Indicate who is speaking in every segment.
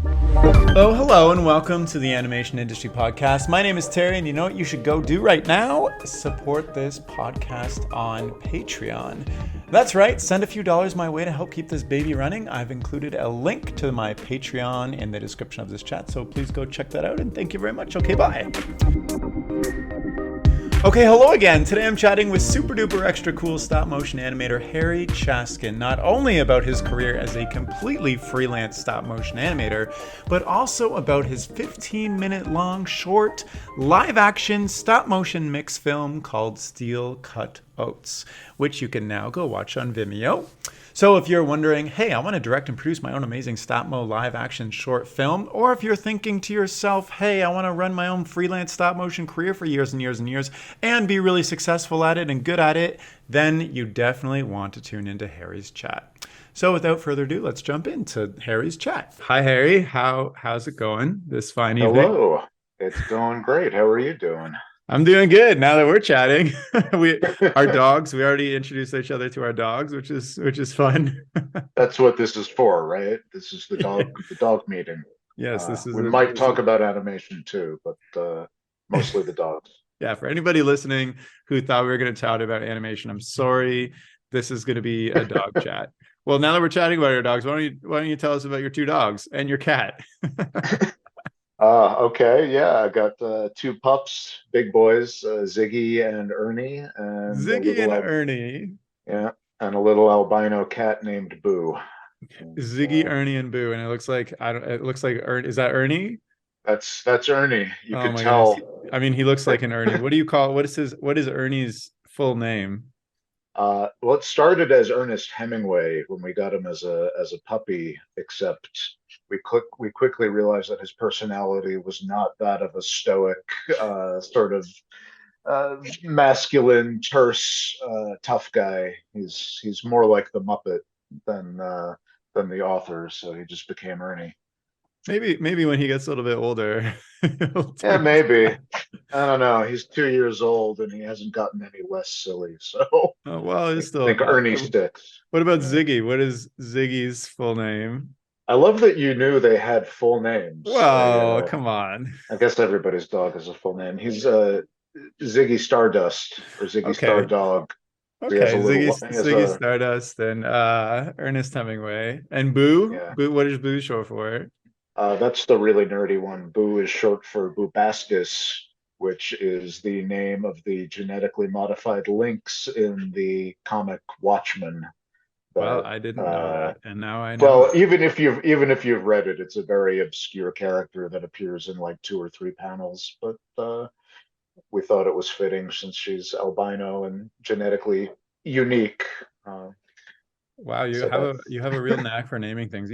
Speaker 1: Oh, hello, and welcome to the Animation Industry Podcast. My name is Terry, and you know what you should go do right now? Support this podcast on Patreon. That's right, send a few dollars my way to help keep this baby running. I've included a link to my Patreon in the description of this chat, so please go check that out, and thank you very much. Okay, bye. Okay, hello again. Today I'm chatting with super duper extra cool stop motion animator Harry Chaskin, not only about his career as a completely freelance stop motion animator, but also about his 15-minute long short live action stop motion mix film called Steel Cut Oats, which you can now go watch on Vimeo. So if you're wondering, hey, I want to direct and produce my own amazing stop-mo live-action short film, or if you're thinking to yourself, hey, I want to run my own freelance stop-motion career for years and years and years and be really successful at it and good at it, then you definitely want to tune into Harry's chat. So without further ado, let's jump into Harry's chat. Hi, Harry. How's it going this fine evening?
Speaker 2: Hello. It's going great. How are you doing?
Speaker 1: I'm doing good now that we're chatting. Our dogs, we already introduced each other to our dogs, which is fun.
Speaker 2: That's what this is for, right? This is the
Speaker 1: Yeah.
Speaker 2: dog meeting.
Speaker 1: Yes,
Speaker 2: We might talk about animation too, but mostly the dogs.
Speaker 1: Yeah, for anybody listening who thought we were going to chat about animation, I'm sorry. This is going to be a dog chat. Well, now that we're chatting about your dogs, why don't you tell us about your two dogs and your cat?
Speaker 2: Okay, yeah, I got two pups, big boys, Ziggy and Ernie, and
Speaker 1: Ziggy and Ernie.
Speaker 2: yeah, and a little albino cat named Boo. And,
Speaker 1: Ziggy, Ernie, and Boo, and it looks like it looks like Ernie. Is that Ernie?
Speaker 2: that's Ernie. You
Speaker 1: Oh
Speaker 2: could
Speaker 1: my goodness.
Speaker 2: tell.
Speaker 1: I mean, he looks like an Ernie. What do you call what is Ernie's full name?
Speaker 2: Well, it started as Ernest Hemingway when we got him as a puppy, except we quickly realized that his personality was not that of a stoic, sort of masculine, terse, tough guy. He's more like the Muppet than the author, so he just became Ernie.
Speaker 1: Maybe when he gets a little bit older, he'll
Speaker 2: Yeah,
Speaker 1: turn.
Speaker 2: maybe. I don't know. He's 2 years old and he hasn't gotten any less silly, so
Speaker 1: Oh, well,
Speaker 2: I
Speaker 1: it's still.
Speaker 2: think Ernie sticks.
Speaker 1: What about
Speaker 2: Yeah.
Speaker 1: Ziggy? What is Ziggy's full name?
Speaker 2: I love that you knew they had full names.
Speaker 1: Well, come on.
Speaker 2: I guess everybody's dog has a full name. He's Ziggy Stardust or Ziggy
Speaker 1: Okay.
Speaker 2: Stardog. He has a
Speaker 1: Okay.
Speaker 2: little. He has
Speaker 1: Ziggy
Speaker 2: a
Speaker 1: Stardust and Ernest Hemingway. And Boo?
Speaker 2: Yeah.
Speaker 1: Boo, what is Boo short for?
Speaker 2: That's the really nerdy one. Boo is short for Bubastis, which is the name of the genetically modified lynx in the comic Watchmen.
Speaker 1: Well,
Speaker 2: That
Speaker 1: I didn't know that, and now I know
Speaker 2: Well,
Speaker 1: it.
Speaker 2: even if you've read it, it's a very obscure character that appears in like two or three panels. But we thought it was fitting since she's albino and genetically unique. Uh,
Speaker 1: Wow,
Speaker 2: so that
Speaker 1: you have a real knack for naming things.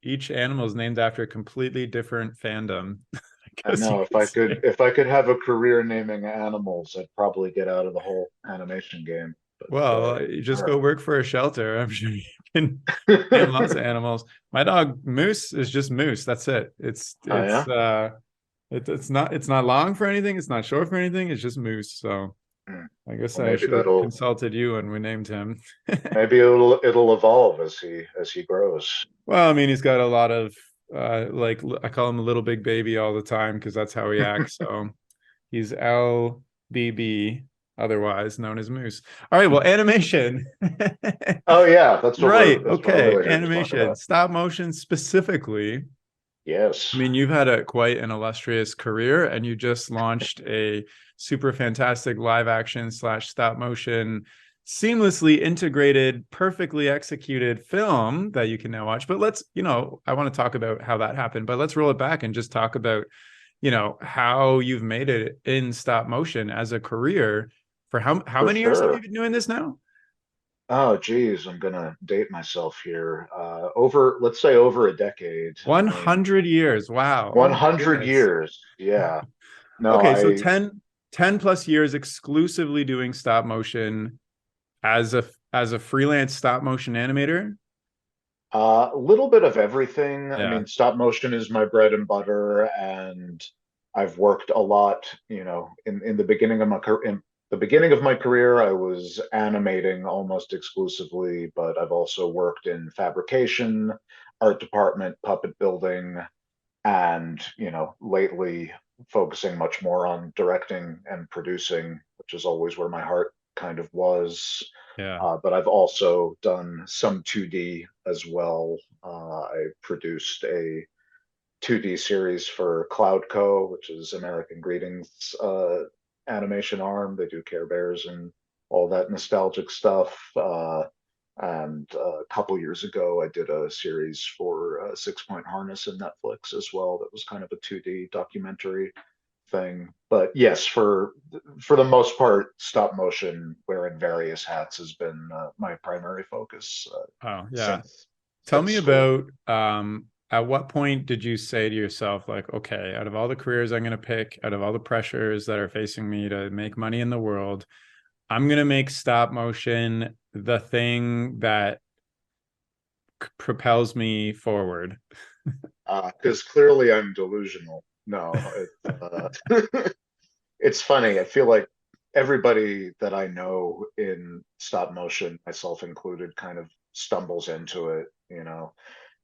Speaker 1: Each animal is named after a completely different fandom. I
Speaker 2: I
Speaker 1: guess you
Speaker 2: know
Speaker 1: could say.
Speaker 2: if I could have a career naming animals, I'd probably get out of the whole animation game. But
Speaker 1: Well, you just
Speaker 2: all
Speaker 1: go work for a shelter. I'm sure you can name lots
Speaker 2: right.
Speaker 1: of animals. My dog Moose is just Moose. That's it.
Speaker 2: Oh yeah.
Speaker 1: It's not long for anything. It's not short for anything. It's just Moose. So
Speaker 2: Hmm.
Speaker 1: I guess
Speaker 2: Well,
Speaker 1: I
Speaker 2: maybe
Speaker 1: should have
Speaker 2: that'll
Speaker 1: consulted you when we named him.
Speaker 2: maybe it'll evolve as he grows.
Speaker 1: Well, I mean, he's got a lot of like I call him a little big baby all the time because that's how he acts. So he's LBB, otherwise known as Moose. All right, well, animation.
Speaker 2: Oh yeah,
Speaker 1: Right.
Speaker 2: that's what we're
Speaker 1: Okay.
Speaker 2: really here to talk
Speaker 1: Animation,
Speaker 2: about.
Speaker 1: stop motion specifically. I
Speaker 2: Yes,
Speaker 1: mean, you've had a quite an illustrious career, and you just launched a super fantastic live action slash stop motion, seamlessly integrated, perfectly executed film that you can now watch. But I want to talk about how that happened, but let's roll it back and just talk about, how you've made it in stop motion as a career. For how
Speaker 2: for
Speaker 1: many years have you
Speaker 2: sure.
Speaker 1: been doing this now?
Speaker 2: Oh geez, I'm gonna date myself here. Let's say over a decade. I mean,
Speaker 1: 100 years. Wow. Oh my
Speaker 2: 100
Speaker 1: goodness.
Speaker 2: years. Yeah. No,
Speaker 1: Okay, so ten plus years exclusively doing stop motion as a freelance stop motion animator.
Speaker 2: a little bit of everything. I
Speaker 1: Yeah.
Speaker 2: mean, stop motion is my bread and butter, and I've worked a lot. In the beginning of my career, the beginning of my career, I was animating almost exclusively, but I've also worked in fabrication. art department, puppet building, and lately focusing much more on directing and producing, which is always where my heart kind of was.
Speaker 1: Yeah.
Speaker 2: But I've also done some 2D as well. I produced a 2D series for Cloudco, which is American Greetings animation arm. They do Care Bears and all that nostalgic stuff. And a couple years ago, I did a series for 6 Point Harness in Netflix as well. That was kind of a 2D documentary thing. But yes, for the most part, stop motion, wearing various hats, has been my primary focus
Speaker 1: Oh, yeah.
Speaker 2: since
Speaker 1: Tell me
Speaker 2: school.
Speaker 1: about at what point did you say to yourself, like, okay, out of all the careers I'm going to pick, out of all the pressures that are facing me to make money in the world, I'm going to make stop motion the thing that propels me forward.
Speaker 2: Because clearly I'm delusional. No, it's funny. I feel like everybody that I know in stop motion, myself included, kind of stumbles into it.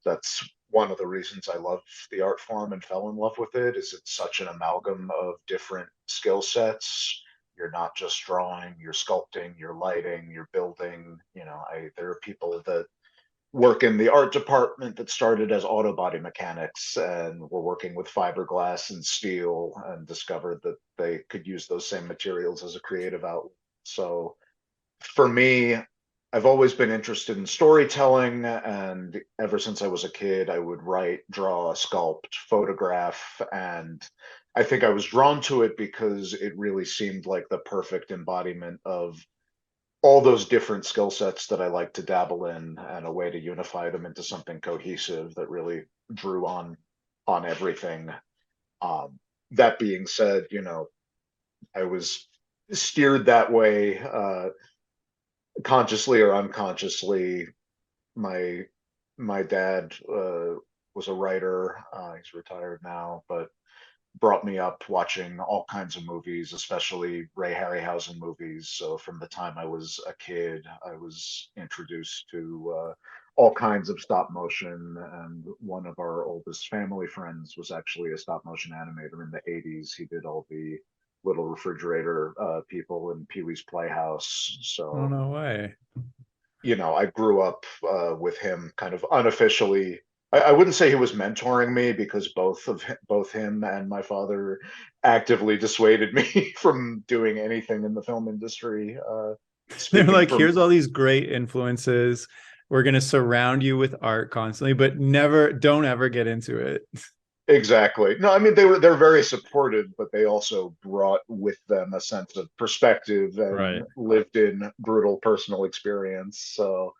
Speaker 2: That's one of the reasons I love the art form and fell in love with it, is it's such an amalgam of different skill sets. You're not just drawing, you're sculpting, you're lighting, you're building. There are people that work in the art department that started as auto body mechanics and were working with fiberglass and steel and discovered that they could use those same materials as a creative outlet. So for me, I've always been interested in storytelling, and ever since I was a kid, I would write, draw, sculpt, photograph, and I think I was drawn to it because it really seemed like the perfect embodiment of all those different skill sets that I like to dabble in, and a way to unify them into something cohesive that really drew on everything. That being said, I was steered that way, consciously or unconsciously. My my dad was a writer. He's retired now, but brought me up watching all kinds of movies, especially Ray Harryhausen movies. So from the time I was a kid, I was introduced to all kinds of stop motion. And one of our oldest family friends was actually a stop motion animator in the 80s. He did all the little refrigerator people in Pee-wee's Playhouse.
Speaker 1: Oh,
Speaker 2: So
Speaker 1: no way.
Speaker 2: I grew up with him kind of unofficially. I wouldn't say he was mentoring me, because both him and my father actively dissuaded me from doing anything in the film industry.
Speaker 1: They're
Speaker 2: Speaking
Speaker 1: like,
Speaker 2: from
Speaker 1: here's all these great influences. We're going to surround you with art constantly, but never, don't ever get into it.
Speaker 2: Exactly. No, I mean they're very supportive, but they also brought with them a sense of perspective and
Speaker 1: Right.
Speaker 2: lived in brutal personal experience. So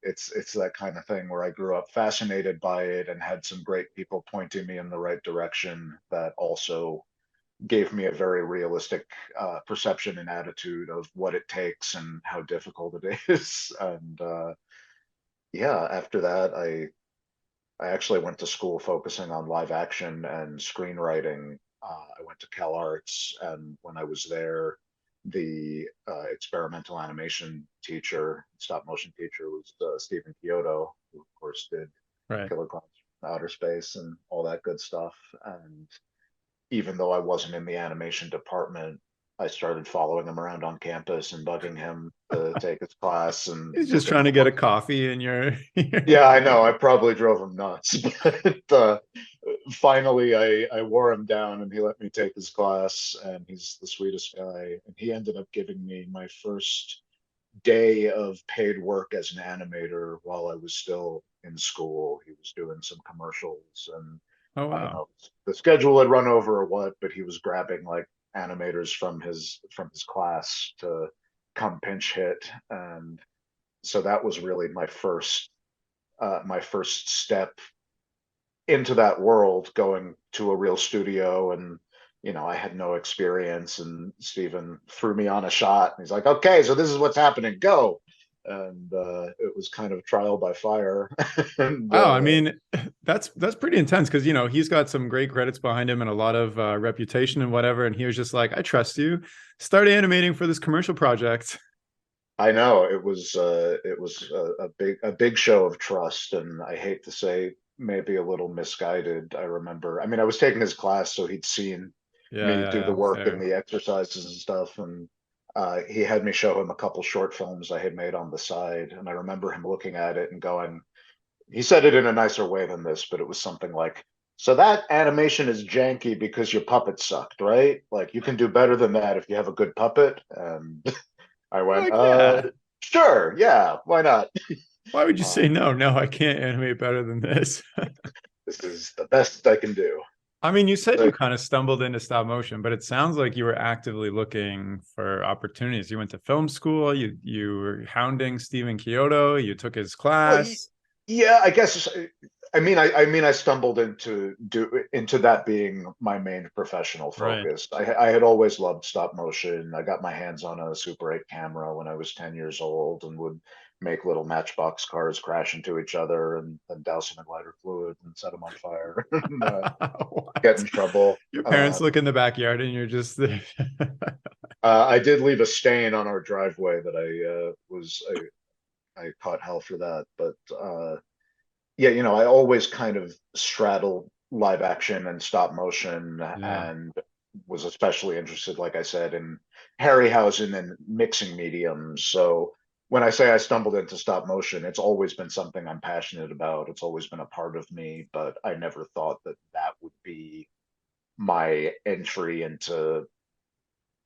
Speaker 2: it's that kind of thing where I grew up fascinated by it and had some great people pointing me in the right direction, that also gave me a very realistic perception and attitude of what it takes and how difficult it is. And yeah, after that, I actually went to school focusing on live action and screenwriting. I went to Cal Arts, and when I was there, the experimental animation teacher, stop motion teacher, was Stephen Kyoto, who of course did
Speaker 1: Right.
Speaker 2: Killer Clowns from Outer Space and all that good stuff. And even though I wasn't in the animation department, I started following him around on campus and bugging him to take his class and
Speaker 1: He's just trying to get a coffee in your.
Speaker 2: yeah, I know. I probably drove him nuts, but finally, I wore him down, and he let me take his class. And he's the sweetest guy. And he ended up giving me my first day of paid work as an animator while I was still in school. He was doing some commercials, and
Speaker 1: Oh,
Speaker 2: I don't
Speaker 1: wow.
Speaker 2: know if the schedule had run over or what, but he was grabbing like animators from his class to come pinch hit. And so that was really my first step into that world, going to a real studio. And I had no experience, and Steven threw me on a shot, and he's like, okay, so this is what's happening, go. And it was kind of trial by fire. And
Speaker 1: Wow, I mean, that's pretty intense because he's got some great credits behind him and a lot of reputation and whatever. And he was just like, I trust you. Start animating for this commercial project.
Speaker 2: I know it was a big show of trust, and I hate to say maybe a little misguided. I remember, I mean, I was taking his class, so he'd seen
Speaker 1: Yeah,
Speaker 2: me
Speaker 1: yeah,
Speaker 2: do the
Speaker 1: yeah,
Speaker 2: work and
Speaker 1: fair.
Speaker 2: the exercises and stuff, and he had me show him a couple short films I had made on the side, and I remember him looking at it and going, he said it in a nicer way than this, but it was something like, "So that animation is janky because your puppet sucked, right? Like you can do better than that if you have a good puppet." And I
Speaker 1: You're
Speaker 2: went,
Speaker 1: like, yeah.
Speaker 2: sure, yeah, why not?
Speaker 1: Why would you say
Speaker 2: Um,
Speaker 1: no? No, I can't animate better than this.
Speaker 2: this is the best I can do.
Speaker 1: I mean, you said you
Speaker 2: So,
Speaker 1: kind of stumbled into stop motion, but it sounds like you were actively looking for opportunities. You went to film school, you were hounding Stephen Kyoto, you took his
Speaker 2: well,
Speaker 1: class.
Speaker 2: yeah, I guess. I mean, I stumbled into that being my main professional
Speaker 1: Right.
Speaker 2: focus. I had always loved stop motion. I got my hands on a Super 8 camera when I was 10 years old and would make little matchbox cars crash into each other and douse them in lighter fluid and set them on fire and get
Speaker 1: What?
Speaker 2: in trouble.
Speaker 1: Your parents look in the backyard and you're just there.
Speaker 2: I did leave a stain on our driveway that I caught hell for that, but yeah, you know, I always kind of straddled live action and stop motion
Speaker 1: Yeah.
Speaker 2: and was especially interested, like I said, in Harryhausen and mixing mediums. So when I say I stumbled into stop motion, it's always been something I'm passionate about. It's always been a part of me, but I never thought that that would be my entry into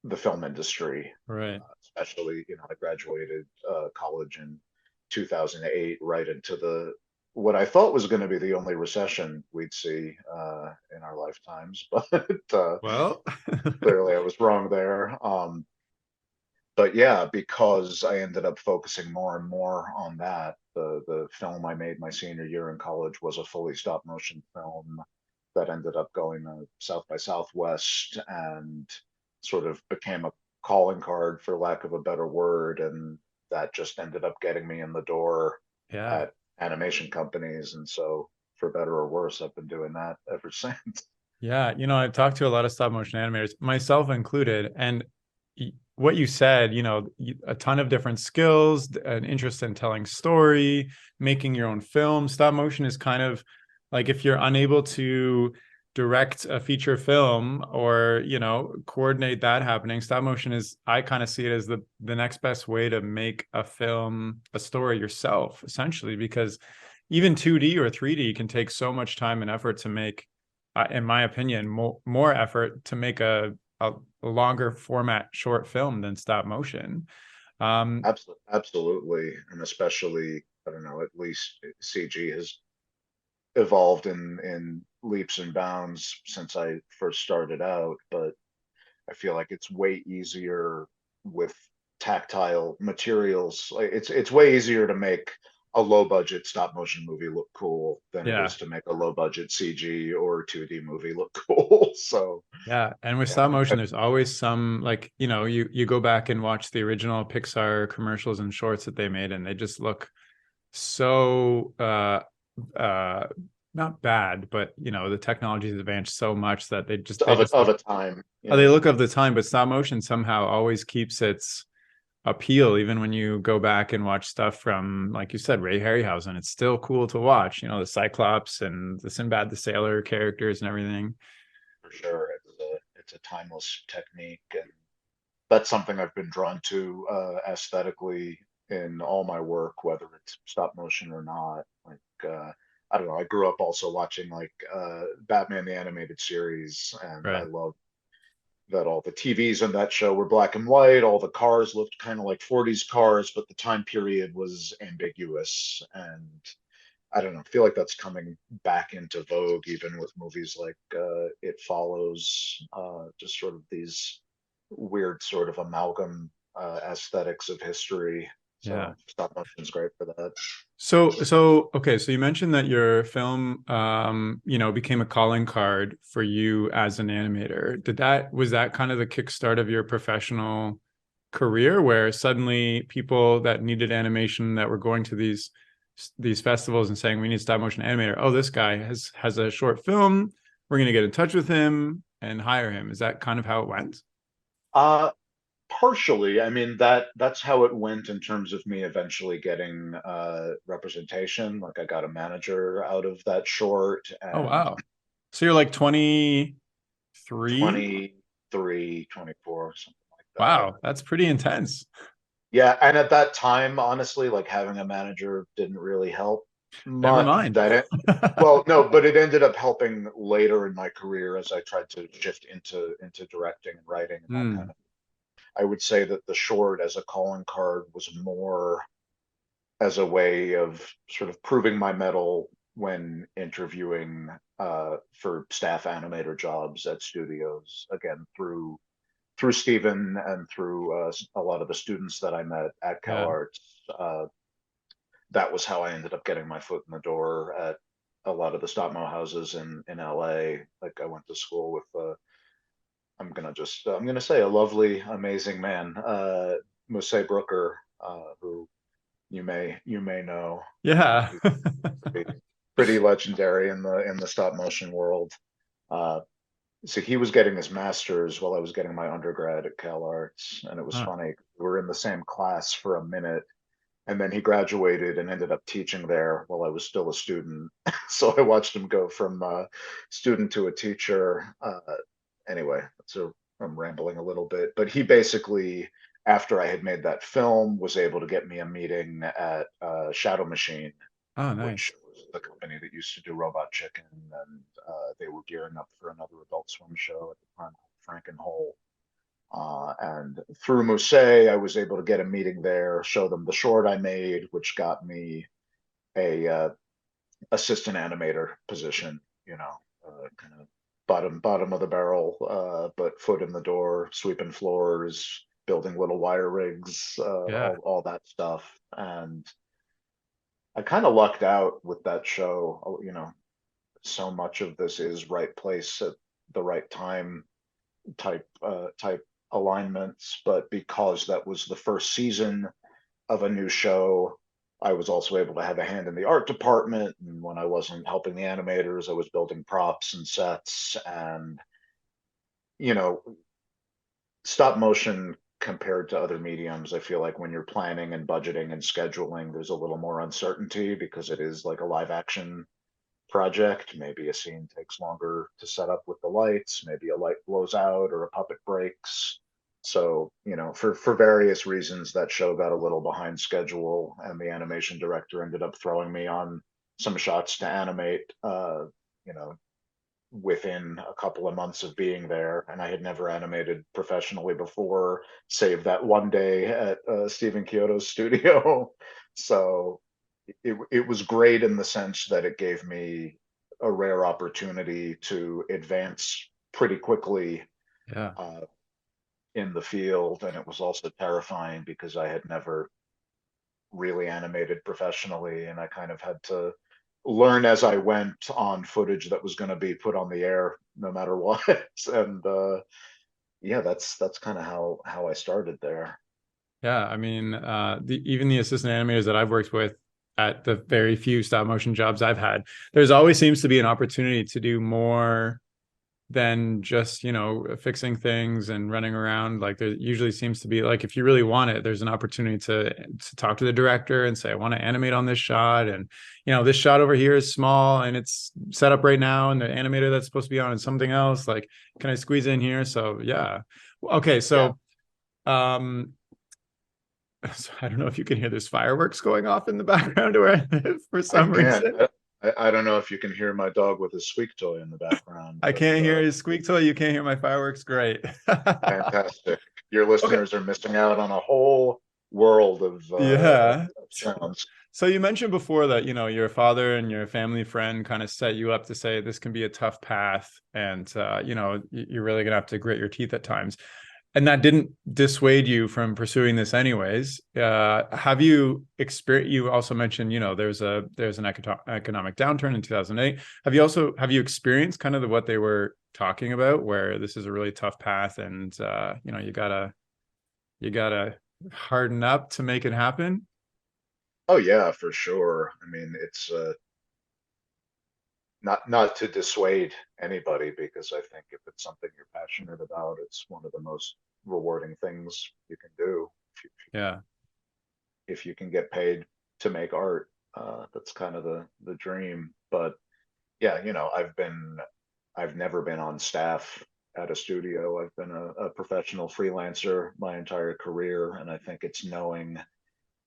Speaker 2: the film industry.
Speaker 1: Right.
Speaker 2: Especially, you know, I graduated college in 2008, right into the what I thought was going to be the only recession we'd see in our lifetimes, but
Speaker 1: Well,
Speaker 2: clearly I was wrong there. But yeah, because I ended up focusing more and more on that, the film I made my senior year in college was a fully stop motion film that ended up going to South by Southwest and sort of became a calling card, for lack of a better word, and that just ended up getting me in the door
Speaker 1: yeah.
Speaker 2: at animation companies. And so, for better or worse, I've been doing that ever since.
Speaker 1: Yeah, I've talked to a lot of stop motion animators, myself included, and what you said, a ton of different skills, an interest in telling story, making your own film. Stop motion is kind of like if you're unable to direct a feature film or, coordinate that happening, stop motion is, I kind of see it as the next best way to make a film, a story yourself, essentially, because even 2D or 3D can take so much time and effort to make, in my opinion, more effort to make a longer format short film than stop motion.
Speaker 2: Absolutely, and especially, I don't know, at least CG has evolved in leaps and bounds since I first started out, but I feel like it's way easier with tactile materials. Like it's way easier to make a low budget stop motion movie look cool than it
Speaker 1: Yeah,
Speaker 2: is to make a low budget CG or 2D movie look cool. So
Speaker 1: yeah. And with stop
Speaker 2: yeah,
Speaker 1: motion, there's always some, like, you go back and watch the original Pixar commercials and shorts that they made, and they just look so uh not bad, but the technology has advanced so much that they just
Speaker 2: of
Speaker 1: look,
Speaker 2: a time.
Speaker 1: oh, they
Speaker 2: Yeah,
Speaker 1: look of the time. But stop motion somehow always keeps its appeal, even when you go back and watch stuff from, like you said, Ray Harryhausen. It's still cool to watch, the Cyclops and the Sinbad the Sailor characters and everything.
Speaker 2: for sure. It's a timeless technique, and that's something I've been drawn to aesthetically in all my work, whether it's stop motion or not. Like I don't know, I grew up also watching like Batman the animated series, and I
Speaker 1: Right.
Speaker 2: love that all the TVs in that show were black and white. All the cars looked kind of like 40s cars, but the time period was ambiguous. And I don't know, I feel like that's coming back into vogue, even with movies like It Follows, just sort of these weird sort of amalgam aesthetics of history.
Speaker 1: Yeah.
Speaker 2: So stop motion's great for that.
Speaker 1: So okay, so you mentioned that your film became a calling card for you as an animator. Was that kind of the kickstart of your professional career, where suddenly people that needed animation, that were going to these festivals and saying, we need stop motion animator, oh, this guy has a short film, we're going to get in touch with him and hire him? Is that kind of how it went?
Speaker 2: Uh, Partially, I mean that's how it went in terms of me eventually getting representation. Like I got a manager out of that short,
Speaker 1: Oh,
Speaker 2: and
Speaker 1: wow. So you're like 23?
Speaker 2: 23, 24, something like that.
Speaker 1: Wow, that's pretty intense.
Speaker 2: Yeah, and at that time, honestly, like having a manager didn't really help
Speaker 1: Never
Speaker 2: much.
Speaker 1: mind.
Speaker 2: Well, no, but it ended up helping later in my career as I tried to shift into directing and writing and that kind
Speaker 1: Hmm.
Speaker 2: of. I would say that the short as a calling card was more as a way of sort of proving my mettle when interviewing for staff animator jobs at studios. Again, through Stephen and through a lot of the students that I met at
Speaker 1: Yeah.
Speaker 2: CalArts. That was how I ended up getting my foot in the door at a lot of the stop mo houses in LA. Like I went to school with I'm gonna say a lovely, amazing man, Muse Brooker, who you may know.
Speaker 1: Yeah.
Speaker 2: He's pretty legendary in the stop motion world. Uh, so he was getting his master's while I was getting my undergrad at CalArts, and it was
Speaker 1: Huh.
Speaker 2: funny. We were in the same class for a minute, and then he graduated and ended up teaching there while I was still a student. So I watched him go from student to a teacher. Anyway, so I'm rambling a little bit, but he basically, after I had made that film, was able to get me a meeting at Shadow Machine,
Speaker 1: Oh,
Speaker 2: which
Speaker 1: nice.
Speaker 2: was the company that used to do Robot Chicken, and they were gearing up for another Adult Swim show at the time called Frankenhole. And through Muse, I was able to get a meeting there, show them the short I made, which got me a assistant animator position. You know, kind of bottom of the barrel, but foot in the door, sweeping floors, building little wire rigs,
Speaker 1: Yeah.
Speaker 2: all that stuff. And I kind of lucked out with that show. You know, so much of this is right place at the right time type alignments, but because that was the first season of a new show, I was also able to have a hand in the art department. And when I wasn't helping the animators, I was building props and sets. And, you know, stop motion compared to other mediums, I feel like when you're planning and budgeting and scheduling, there's a little more uncertainty because it is like a live action project. Maybe a scene takes longer to set up with the lights, maybe a light blows out or a puppet breaks. So, you know, for various reasons, that show got a little behind schedule, and the animation director ended up throwing me on some shots to animate, you know, within a couple of months of being there. And I had never animated professionally before, save that one day at Stephen Kyoto's studio. So it was great in the sense that it gave me a rare opportunity to advance pretty quickly
Speaker 1: Yeah.
Speaker 2: uh, in the field, and it was also terrifying because I had never really animated professionally, and I kind of had to learn as I went on footage that was going to be put on the air no matter what. And yeah, that's kind of how I started there.
Speaker 1: Yeah. I mean, even the assistant animators that I've worked with at the very few stop motion jobs I've had, there's always seems to be an opportunity to do more than just, fixing things and running around. Like there usually seems to be, like, if you really want it, there's an opportunity to talk to the director and say, I want to animate on this shot, and this shot over here is small and it's set up right now, and the animator that's supposed to be on is something else. Like, can I squeeze in here? So yeah. Okay,
Speaker 2: Yeah,
Speaker 1: so um so I don't know if you can hear, there's fireworks going off in the background where I live for
Speaker 2: I
Speaker 1: some
Speaker 2: can.
Speaker 1: reason.
Speaker 2: I don't know if you can hear my dog with his squeak toy in the background,
Speaker 1: I
Speaker 2: but
Speaker 1: can't hear his squeak toy. You can't hear my fireworks. Great.
Speaker 2: fantastic. Your
Speaker 1: Okay.
Speaker 2: listeners are missing out on a whole world
Speaker 1: Yeah.
Speaker 2: of sounds.
Speaker 1: So you mentioned before that, your father and your family friend kind of set you up to say this can be a tough path, and you're really gonna have to grit your teeth at times. And that didn't dissuade you from pursuing this anyways. Have you experienced, you also mentioned, there's an economic downturn in 2008. Have you experienced kind of what they were talking about, where this is a really tough path, and you gotta harden up to make it happen?
Speaker 2: Oh yeah, for sure. I mean, it's not to dissuade anybody, because I think if it's something you're passionate about, it's one of the most rewarding things you can do.
Speaker 1: Yeah.
Speaker 2: If you can get paid to make art, that's kind of the dream. But yeah, I've never been on staff at a studio. I've been a professional freelancer my entire career, and I think it's knowing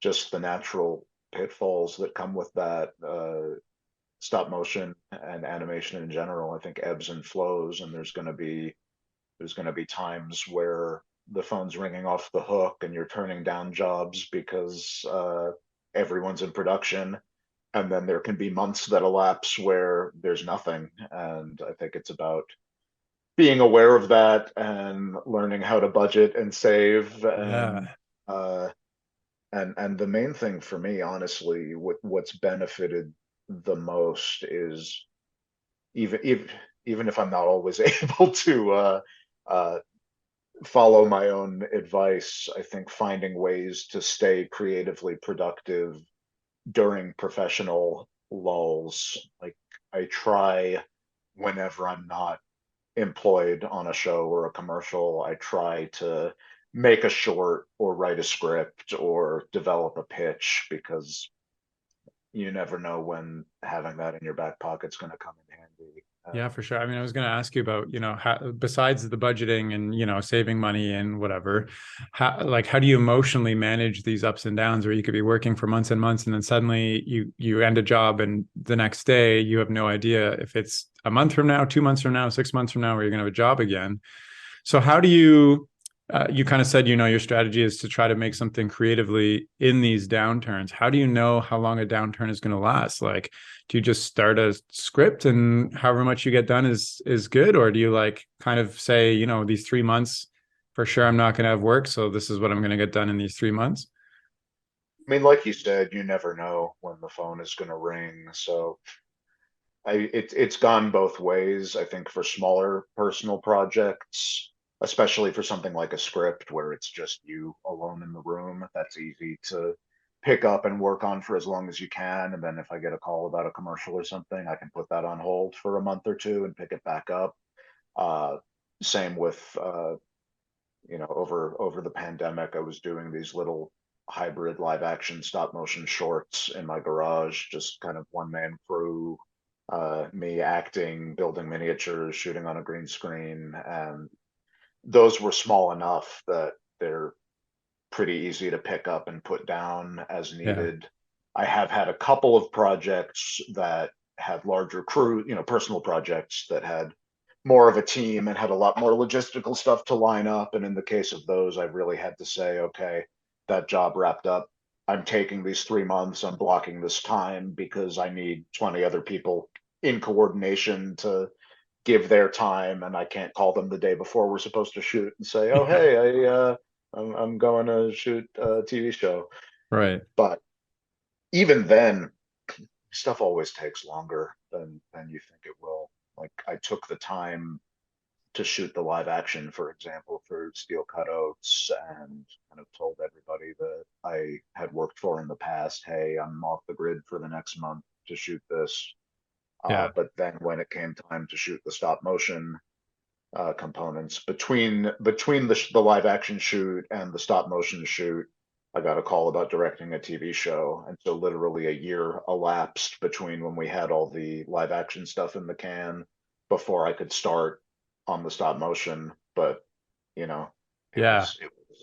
Speaker 2: just the natural pitfalls that come with that. Stop motion and animation in general, I think, ebbs and flows, and there's going to be times where the phone's ringing off the hook and you're turning down jobs because everyone's in production, and then there can be months that elapse where there's nothing. And I think it's about being aware of that and learning how to budget and save. And
Speaker 1: Yeah.
Speaker 2: uh, and the main thing for me, honestly, what's benefited the most is, even if I'm not always able to uh, follow my own advice, I think finding ways to stay creatively productive during professional lulls. Like, I try, whenever I'm not employed on a show or a commercial, I try to make a short or write a script or develop a pitch, because you never know when having that in your back pocket's going to come in handy.
Speaker 1: Yeah, for sure. I mean, I was going to ask you about, how, besides the budgeting and, saving money and whatever, how do you emotionally manage these ups and downs where you could be working for months and months and then suddenly you end a job and the next day you have no idea if it's a month from now, 2 months from now, 6 months from now, where you're going to have a job again. So how do you kind of said, your strategy is to try to make something creatively in these downturns. How do you know how long a downturn is going to last? Like, do you just start a script and however much you get done is good? Or do you like kind of say, these 3 months for sure, I'm not going to have work, so this is what I'm going to get done in these 3 months?
Speaker 2: I mean, like you said, you never know when the phone is going to ring. So it's gone both ways. I think for smaller personal projects, especially for something like a script where it's just you alone in the room, that's easy to pick up and work on for as long as you can. And then if I get a call about a commercial or something, I can put that on hold for a month or two and pick it back up. Uh, Same with over the pandemic, I was doing these little hybrid live action stop motion shorts in my garage, just kind of one man crew, me acting, building miniatures, shooting on a green screen. And those were small enough that they're pretty easy to pick up and put down as
Speaker 1: Yeah.
Speaker 2: needed. I have had a couple of projects that had larger crew, personal projects that had more of a team and had a lot more logistical stuff to line up. And in the case of those, I really had to say, okay, that job wrapped up. I'm taking these 3 months. I'm blocking this time because I need 20 other people in coordination to give their time, and I can't call them the day before we're supposed to shoot and say, "Oh,
Speaker 1: Yeah.
Speaker 2: hey, I'm going to shoot a TV show."
Speaker 1: Right.
Speaker 2: But even then, stuff always takes longer than you think it will. Like, I took the time to shoot the live action, for example, for Steel Cut Oats, and kind of told everybody that I had worked for in the past, "Hey, I'm off the grid for the next month to shoot this."
Speaker 1: Yeah.
Speaker 2: But then when it came time to shoot the stop motion components, between the live action shoot and the stop motion shoot, I got a call about directing a TV show, and so literally a year elapsed between when we had all the live action stuff in the can before I could start on the stop motion. But you know, it
Speaker 1: Yeah.
Speaker 2: was it was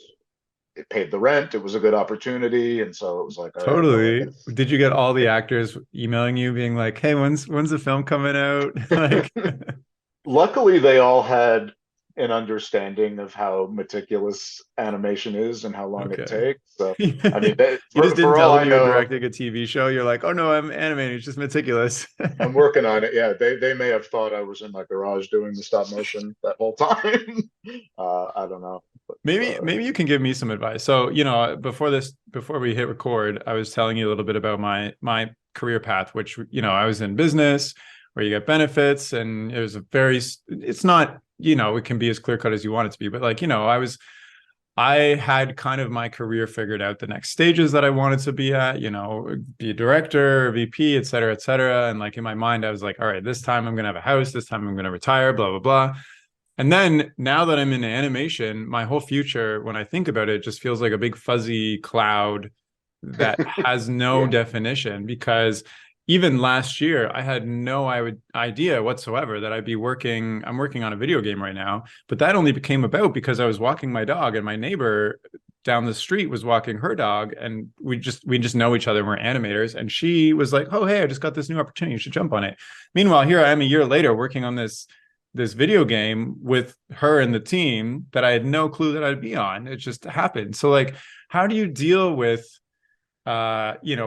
Speaker 2: it paid the rent. It was a good opportunity, and so it was like, all right, well, I
Speaker 1: Totally.
Speaker 2: guess.
Speaker 1: Did you get all the actors emailing you being like, "Hey, when's the film coming out?" Like,
Speaker 2: Luckily, they all had an understanding of how meticulous animation is and how long it
Speaker 1: okay.
Speaker 2: takes. So, I mean,
Speaker 1: You just didn't
Speaker 2: for
Speaker 1: tell
Speaker 2: all
Speaker 1: them
Speaker 2: I
Speaker 1: you were
Speaker 2: know,
Speaker 1: directing a TV show. You're like, "Oh no, I'm animating. It's just meticulous."
Speaker 2: I'm working on it. Yeah, they may have thought I was in my garage doing the stop motion that whole time. I don't know, but
Speaker 1: Maybe you can give me some advice. So, before we hit record, I was telling you a little bit about my career path, which, I was in business where you get benefits, and it's not, it can be as clear cut as you want it to be, but like, I was I had kind of my career figured out, the next stages that I wanted to be at, be a director, VP, et cetera, et cetera. And like in my mind, I was like, all right, this time I'm going to have a house. This time I'm going to retire, blah, blah, blah. And then now that I'm in animation, my whole future, when I think about it, just feels like a big fuzzy cloud that has no
Speaker 2: Yeah.
Speaker 1: definition. Because even last year, I had no idea whatsoever that I'd be working. I'm working on a video game right now, but that only came about because I was walking my dog, and my neighbor down the street was walking her dog, and we just know each other. We're animators, and she was like, "Oh, hey, I just got this new opportunity. You should jump on it." Meanwhile, here I am a year later working on this video game with her and the team that I had no clue that I'd be on. It just happened. So like, how do you deal with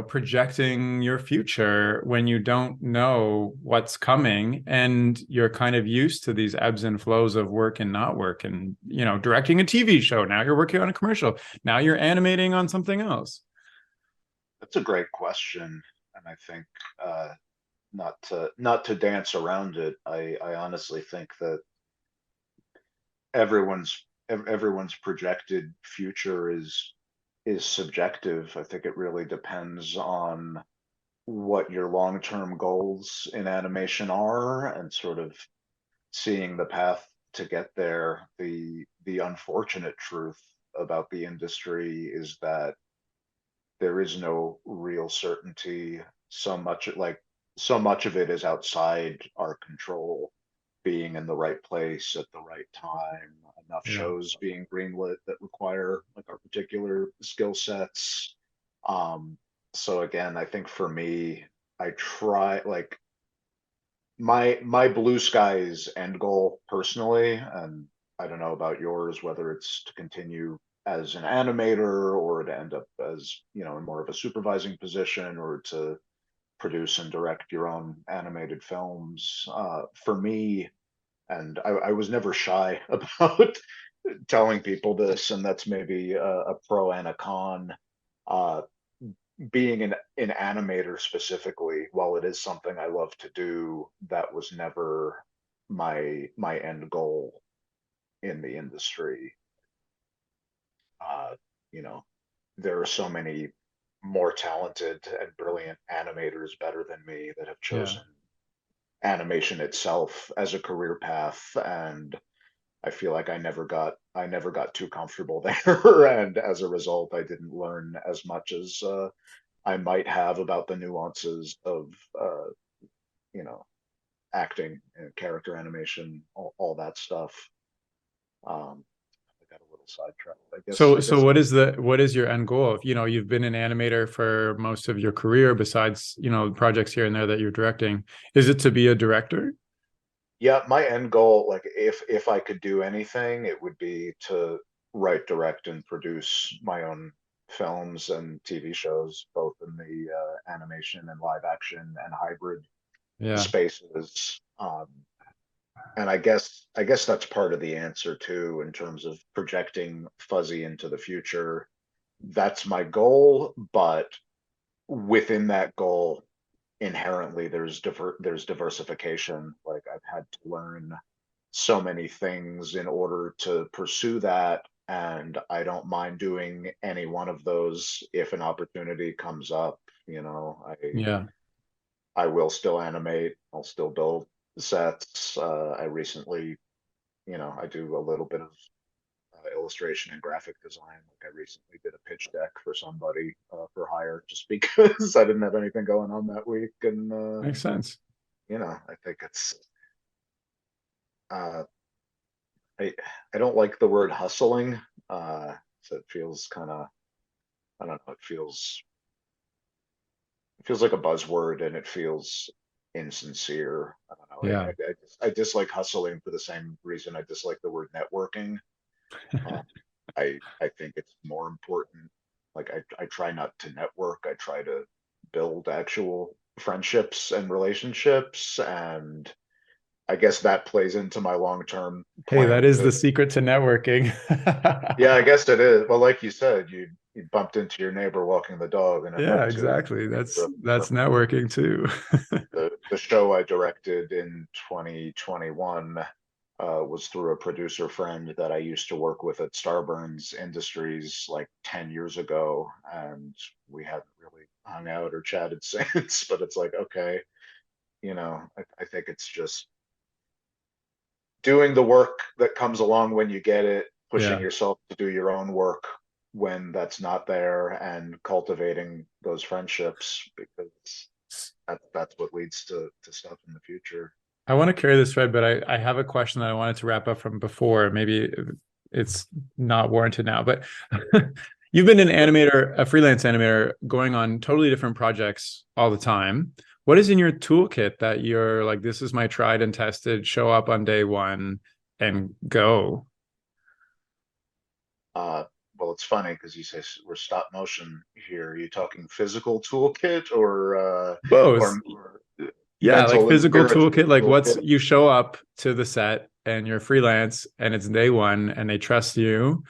Speaker 1: projecting your future when you don't know what's coming, and you're kind of used to these ebbs and flows of work and not work, and directing a TV show, now you're working on a commercial, now you're animating on something else.
Speaker 2: That's a great question, and I think not to dance around it. I honestly think that everyone's projected future is subjective. I think it really depends on what your long-term goals in animation are, and sort of seeing the path to get there. The unfortunate truth about the industry is that there is no real certainty. So much of it is outside our control. Being in the right place at the right time, enough
Speaker 1: Yeah.
Speaker 2: shows being greenlit that require like our particular skill sets. So again, I think for me, I try like my blue skies end goal personally, and I don't know about yours, whether it's to continue as an animator or to end up as, in more of a supervising position, or to produce and direct your own animated films. For me, and I was never shy about telling people this, and that's maybe a pro and a con. Uh, Being an animator specifically, while it is something I love to do, that was never my end goal in the industry. Uh, you know, there are so many more talented and brilliant animators better than me that have
Speaker 1: Yeah.
Speaker 2: chosen animation itself as a career path, and I feel like I never got too comfortable there, and as a result, I didn't learn as much as I might have about the nuances of uh, you know acting and character animation, all that stuff. I got a little sidetracked. I guess.
Speaker 1: So
Speaker 2: I
Speaker 1: so
Speaker 2: guess.
Speaker 1: what is your end goal? If you've been an animator for most of your career, besides projects here and there that you're directing, is it to be a director?
Speaker 2: Yeah, my end goal, like if I could do anything, it would be to write, direct, and produce my own films and TV shows, both in the animation and live action and hybrid
Speaker 1: Yeah.
Speaker 2: spaces. And I guess that's part of the answer too, in terms of projecting fuzzy into the future. That's my goal, but within that goal, inherently there's diversification. Like I've had to learn so many things in order to pursue that, and I don't mind doing any one of those if an opportunity comes up.
Speaker 1: Yeah.
Speaker 2: I will still animate, I'll still build sets. I recently, I do a little bit of illustration and graphic design. Like I recently did a pitch deck for somebody for hire, just because I didn't have anything going on that week. And
Speaker 1: Makes sense.
Speaker 2: I think it's uh, I don't like the word hustling. So it feels kind of, I don't know, it feels like a buzzword, and it feels insincere. I don't know.
Speaker 1: Yeah.
Speaker 2: I dislike hustling for the same reason I dislike the word networking. Um, I think it's more important. Like I try not to network. I try to build actual friendships and relationships, and I guess that plays into my long-term
Speaker 1: Hey, that
Speaker 2: plan
Speaker 1: is
Speaker 2: to.
Speaker 1: the secret to networking.
Speaker 2: Yeah, I guess it is. Well, like you said, you bumped into your neighbor walking the dog, and it
Speaker 1: Yeah,
Speaker 2: led to
Speaker 1: exactly. That's
Speaker 2: the,
Speaker 1: that's networking too.
Speaker 2: the show I directed in 2021. was through a producer friend that I used to work with at Starburns Industries like 10 years ago, and we haven't really hung out or chatted since. But it's like, okay, I think it's just doing the work that comes along when you get it, pushing
Speaker 1: Yeah.
Speaker 2: yourself to do your own work when that's not there, and cultivating those friendships, because that's what leads to stuff in the future.
Speaker 1: I want to carry this thread, but I have a question that I wanted to wrap up from before. Maybe it's not warranted now, but you've been an animator, a freelance animator, going on totally different projects all the time. What is in your toolkit that you're like, this is my tried and tested, show up on day one and go?
Speaker 2: Uh, well, it's funny because you say we're stop motion here. Are you talking physical toolkit
Speaker 1: Both.
Speaker 2: or
Speaker 1: Yeah, like
Speaker 2: mental and
Speaker 1: physical
Speaker 2: spiritual
Speaker 1: toolkit, like what's
Speaker 2: toolkit?
Speaker 1: you show up to the set and you're freelance and it's day one and they trust you.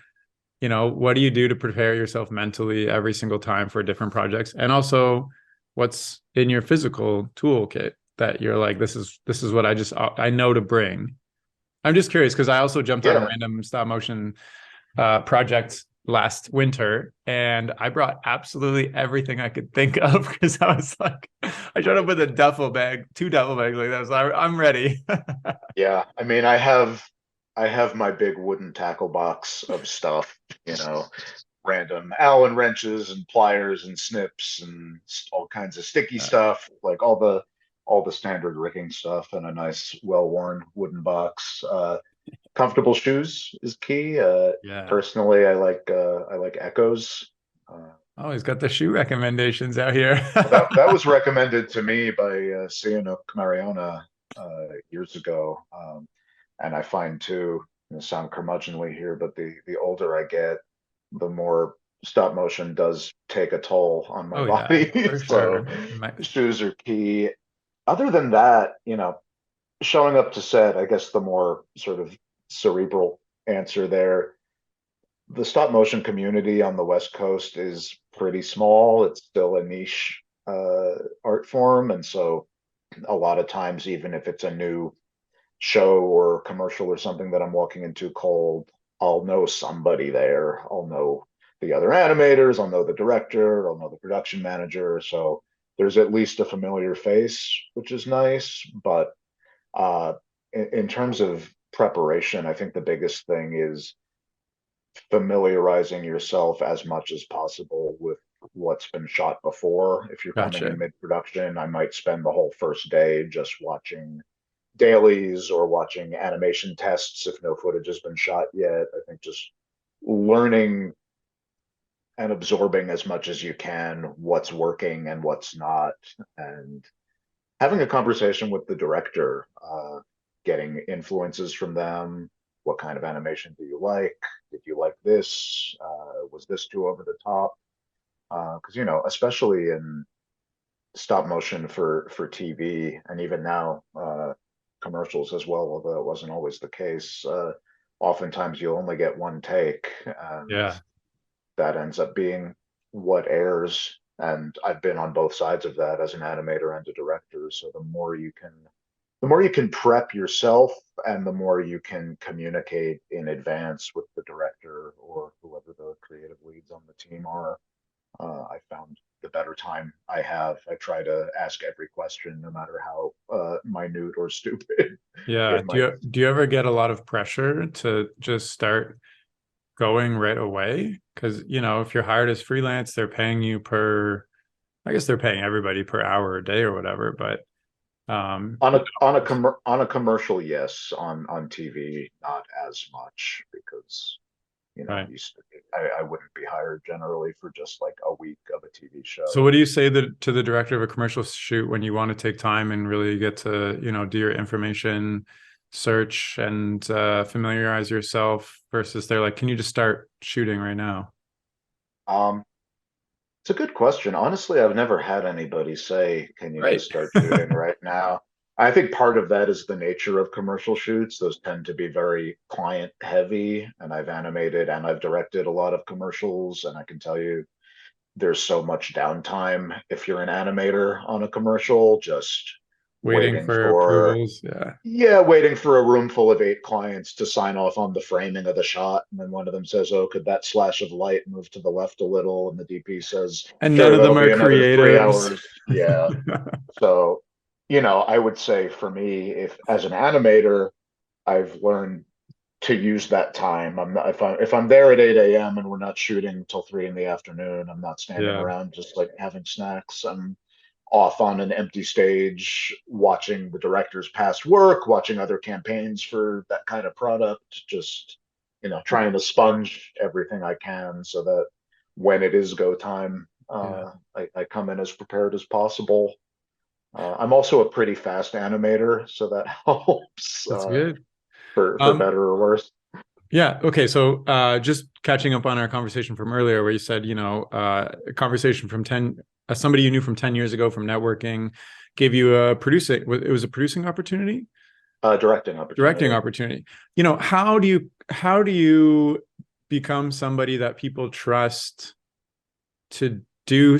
Speaker 1: What do you do to prepare yourself mentally every single time for different projects? And also what's in your physical toolkit that you're like, this is what I know to bring. I'm just curious because I also jumped on a
Speaker 2: Yeah,
Speaker 1: random stop motion project last winter and I brought absolutely everything I could think of because I was like, I showed up with a duffel bag, two duffel bags like that. I was like, I'm ready.
Speaker 2: yeah. I mean, I have my big wooden tackle box of stuff, you know, random Allen wrenches and pliers and snips and all kinds of sticky stuff, like all the standard rigging stuff in a nice, well-worn wooden box. Comfortable shoes is key.
Speaker 1: Yeah.
Speaker 2: Personally, I like Echoes. Uh,
Speaker 1: Oh, he's got the shoe recommendations out here.
Speaker 2: that was recommended to me by Sihanouk Mariona years ago, and I find too. Sound curmudgeonly here, but the older I get, the more stop motion does take a toll on my
Speaker 1: Oh yeah,
Speaker 2: body.
Speaker 1: for
Speaker 2: So
Speaker 1: sure.
Speaker 2: shoes are key. Other than that, showing up to set, I guess the more sort of cerebral answer there, the stop motion community on the West Coast is pretty small. It's still a niche art form. And so a lot of times, even if it's a new show or commercial or something that I'm walking into cold, I'll know somebody there. I'll know the other animators, I'll know the director, I'll know the production manager. So there's at least a familiar face, which is nice. But in terms of preparation, I think the biggest thing is familiarizing yourself as much as possible with what's been shot before. If you're coming in
Speaker 1: Gotcha.
Speaker 2: mid-production, I might spend the whole first day just watching dailies or watching animation tests if no footage has been shot yet. I think just learning and absorbing as much as you can what's working and what's not, and having a conversation with the director, getting influences from them. What kind of animation do you like? Did you like this? Was this too over the top? Because especially in stop motion for TV, and even now commercials as well, although it wasn't always the case. Oftentimes you only get one take, and
Speaker 1: Yeah.
Speaker 2: that ends up being what airs. And I've been on both sides of that as an animator and a director. So the more you can prep yourself and the more you can communicate in advance with the director or whoever the creative leads on the team are, I found the better time I have. I try to ask every question, no matter how minute or stupid
Speaker 1: Yeah.
Speaker 2: it
Speaker 1: Do
Speaker 2: might.
Speaker 1: you ever get a lot of pressure to just start going right away? Because, if you're hired as freelance, they're paying you I guess they're paying everybody per hour a day or whatever, but
Speaker 2: On on a commercial, yes. On TV, not as much, because
Speaker 1: right.
Speaker 2: you I wouldn't be hired generally for just like a week of a TV
Speaker 1: So
Speaker 2: show.
Speaker 1: what do you say to the director of a commercial shoot when you want to take time and really get to, do your information search and familiarize yourself versus they're like, can you just start shooting right now?
Speaker 2: Um, it's a good question. Honestly, I've never had anybody say, "Can you
Speaker 1: Right.
Speaker 2: just start shooting right now?" I think part of that is the nature of commercial shoots. Those tend to be very client heavy, and I've animated and I've directed a lot of commercials, and I can tell you there's so much downtime if you're an animator on a commercial, just
Speaker 1: Waiting
Speaker 2: waiting
Speaker 1: for
Speaker 2: for
Speaker 1: approvals. Yeah.
Speaker 2: yeah, waiting for a room full of 8 clients to sign off on the framing of the shot. And then one of them says, "Oh, could that slash of light move to the left a little?" And the DP says,
Speaker 1: And none
Speaker 2: "Sure,
Speaker 1: of them
Speaker 2: that'll
Speaker 1: are
Speaker 2: be another three
Speaker 1: creatives.
Speaker 2: hours." Yeah. So, I would say for me, if as an animator, I've learned to use that time. I'm not, if I'm there at 8 a.m. and we're not shooting until 3 in the afternoon, I'm not standing
Speaker 1: Yeah.
Speaker 2: around just like having snacks. I'm off on an empty stage, watching the director's past work, watching other campaigns for that kind of product, just trying to sponge everything I can so that when it is go time,
Speaker 1: Yeah.
Speaker 2: I come in as prepared as possible. I'm also a pretty fast animator, so that helps
Speaker 1: That's good.
Speaker 2: for
Speaker 1: Um,
Speaker 2: better or worse.
Speaker 1: yeah. Okay. So just catching up on our conversation from earlier where you said, a conversation from 10, somebody you knew from 10 years ago from networking gave you a producing, it was a producing opportunity,
Speaker 2: Directing
Speaker 1: directing
Speaker 2: opportunity.
Speaker 1: opportunity. How do you become somebody that people trust to do,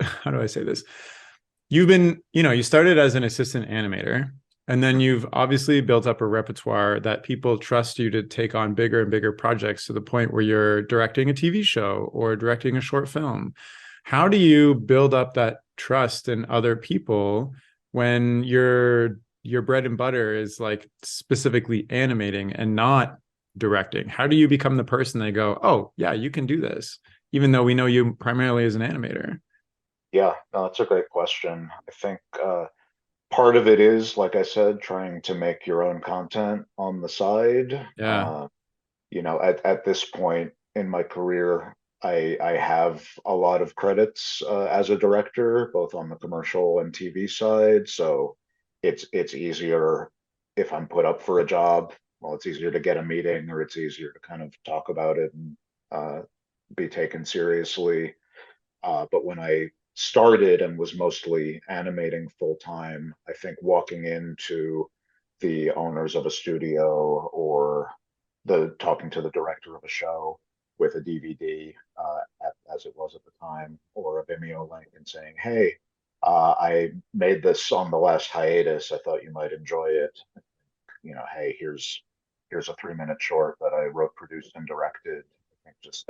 Speaker 1: how do I say this? You started as an assistant animator, and then you've obviously built up a repertoire that people trust you to take on bigger and bigger projects to the point where you're directing a TV show or directing a short film. How do you build up that trust in other people when your bread and butter is like specifically animating and not directing? How do you become the person they go, "Oh, yeah, you can do this," even though we know you primarily as an animator?
Speaker 2: Yeah, no, that's a great question. I think part of it is, like I said, trying to make your own content on the side.
Speaker 1: Yeah.
Speaker 2: At this point in my career, I have a lot of credits as a director, both on the commercial and TV side. So it's easier if I'm put up for a job. Well, it's easier to get a meeting, or it's easier to kind of talk about it and uh, be taken seriously. But when I started and was mostly animating full time, I think walking into the owners of a studio or the talking to the director of a show with a DVD, as it was at the time, or a Vimeo link and saying, "Hey, I made this on the last hiatus. I thought you might enjoy it. Hey, here's a 3 minute short that I wrote, produced, and directed." I think just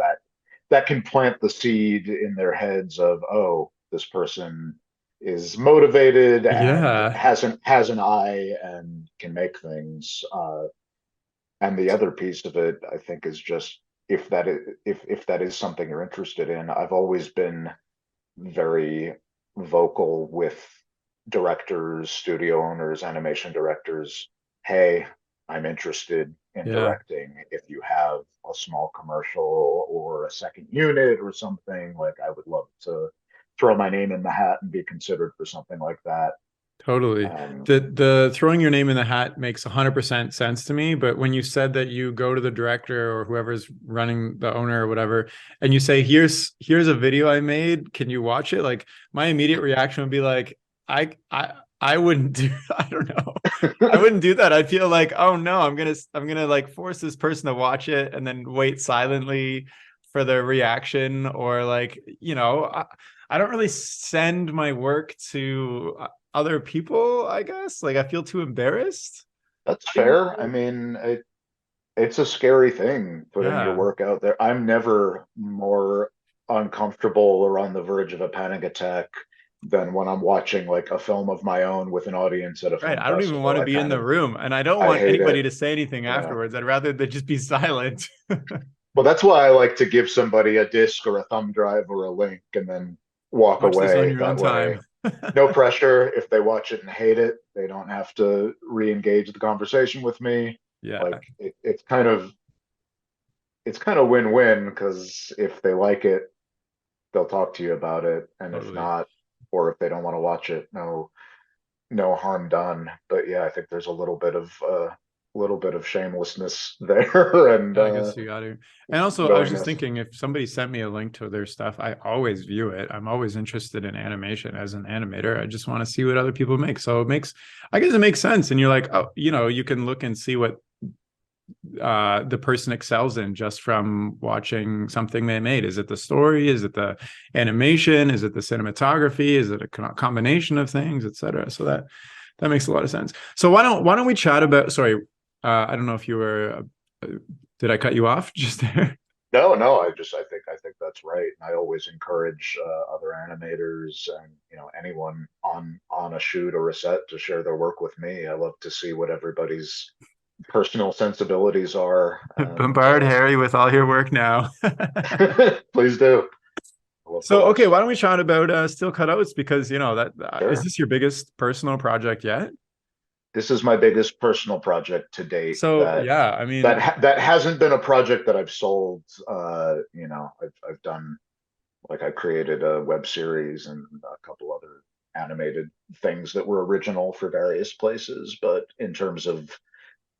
Speaker 2: that can plant the seed in their heads of, oh, this person is motivated and
Speaker 1: Yeah.
Speaker 2: has an eye and can make things. And the other piece of it, I think, is just if that is something you're interested in. I've always been very vocal with directors, studio owners, animation directors. Hey, I'm interested in
Speaker 1: Yeah.
Speaker 2: directing. If you have a small commercial or a second unit or something, like I would love to throw my name in the hat and be considered for something like that.
Speaker 1: Totally.
Speaker 2: And
Speaker 1: The throwing your name in the hat makes 100% sense to me, but when you said that you go to the director or whoever's running the owner or whatever and you say, here's a video I made, can you watch it? Like my immediate reaction would be like, I wouldn't do I don't know. I wouldn't do that. I'd feel like, "Oh no, I'm gonna like force this person to watch it and then wait silently for the reaction," or like, I don't really send my work to other people, I guess. Like I feel too embarrassed.
Speaker 2: that's
Speaker 1: Putting it
Speaker 2: fair. I
Speaker 1: there.
Speaker 2: mean, it's a scary thing putting your
Speaker 1: Yeah.
Speaker 2: work out there. I'm never more uncomfortable or on the verge of a panic attack than when I'm watching like a film of my own with an audience at a
Speaker 1: Right.
Speaker 2: film
Speaker 1: I don't even want
Speaker 2: festival.
Speaker 1: to be in the room and I don't
Speaker 2: I
Speaker 1: want
Speaker 2: hate
Speaker 1: anybody
Speaker 2: it.
Speaker 1: to say anything
Speaker 2: Yeah.
Speaker 1: afterwards. I'd rather they just be silent.
Speaker 2: Well, that's why I like to give somebody a disc or a thumb drive or a link and then walk
Speaker 1: Watch this on
Speaker 2: away.
Speaker 1: your own
Speaker 2: That way,
Speaker 1: time.
Speaker 2: no pressure. If they watch it and hate it, they don't have to re-engage the conversation with me.
Speaker 1: Yeah,
Speaker 2: Like it's kind of win-win because if they like it, they'll talk to you about it, and if
Speaker 1: totally.
Speaker 2: not, or if they don't want to watch it, no harm done. But yeah, I think there's a little bit of shamelessness there and
Speaker 1: Yeah, I guess you got to. And also, I was just
Speaker 2: willingness.
Speaker 1: thinking if somebody sent me a link to their stuff, I always view it. I'm always interested in animation as an animator. I just want to see what other people make. So I guess it makes sense. And you're like, oh, you can look and see what the person excels in just from watching something they made. Is it the story? Is it the animation? Is it the cinematography? Is it a combination of things, etc.? So That makes a lot of sense. So why don't we chat about? Sorry, I don't know if you were. Did I cut you off just there?
Speaker 2: No, no, I think that's right. And I always encourage other animators and anyone on a shoot or a set to share their work with me. I love to see what everybody's personal sensibilities are, and
Speaker 1: Bombard Harry with all your work now.
Speaker 2: please do. I love
Speaker 1: So okay,
Speaker 2: thoughts.
Speaker 1: why don't we chat about Steel Cut Oats, because that is
Speaker 2: Sure.
Speaker 1: this your biggest personal project yet?
Speaker 2: This is my biggest personal project to date.
Speaker 1: So yeah, I mean,
Speaker 2: That hasn't been a project that I've sold. I've done, like, I created a web series and a couple other animated things that were original for various places. But in terms of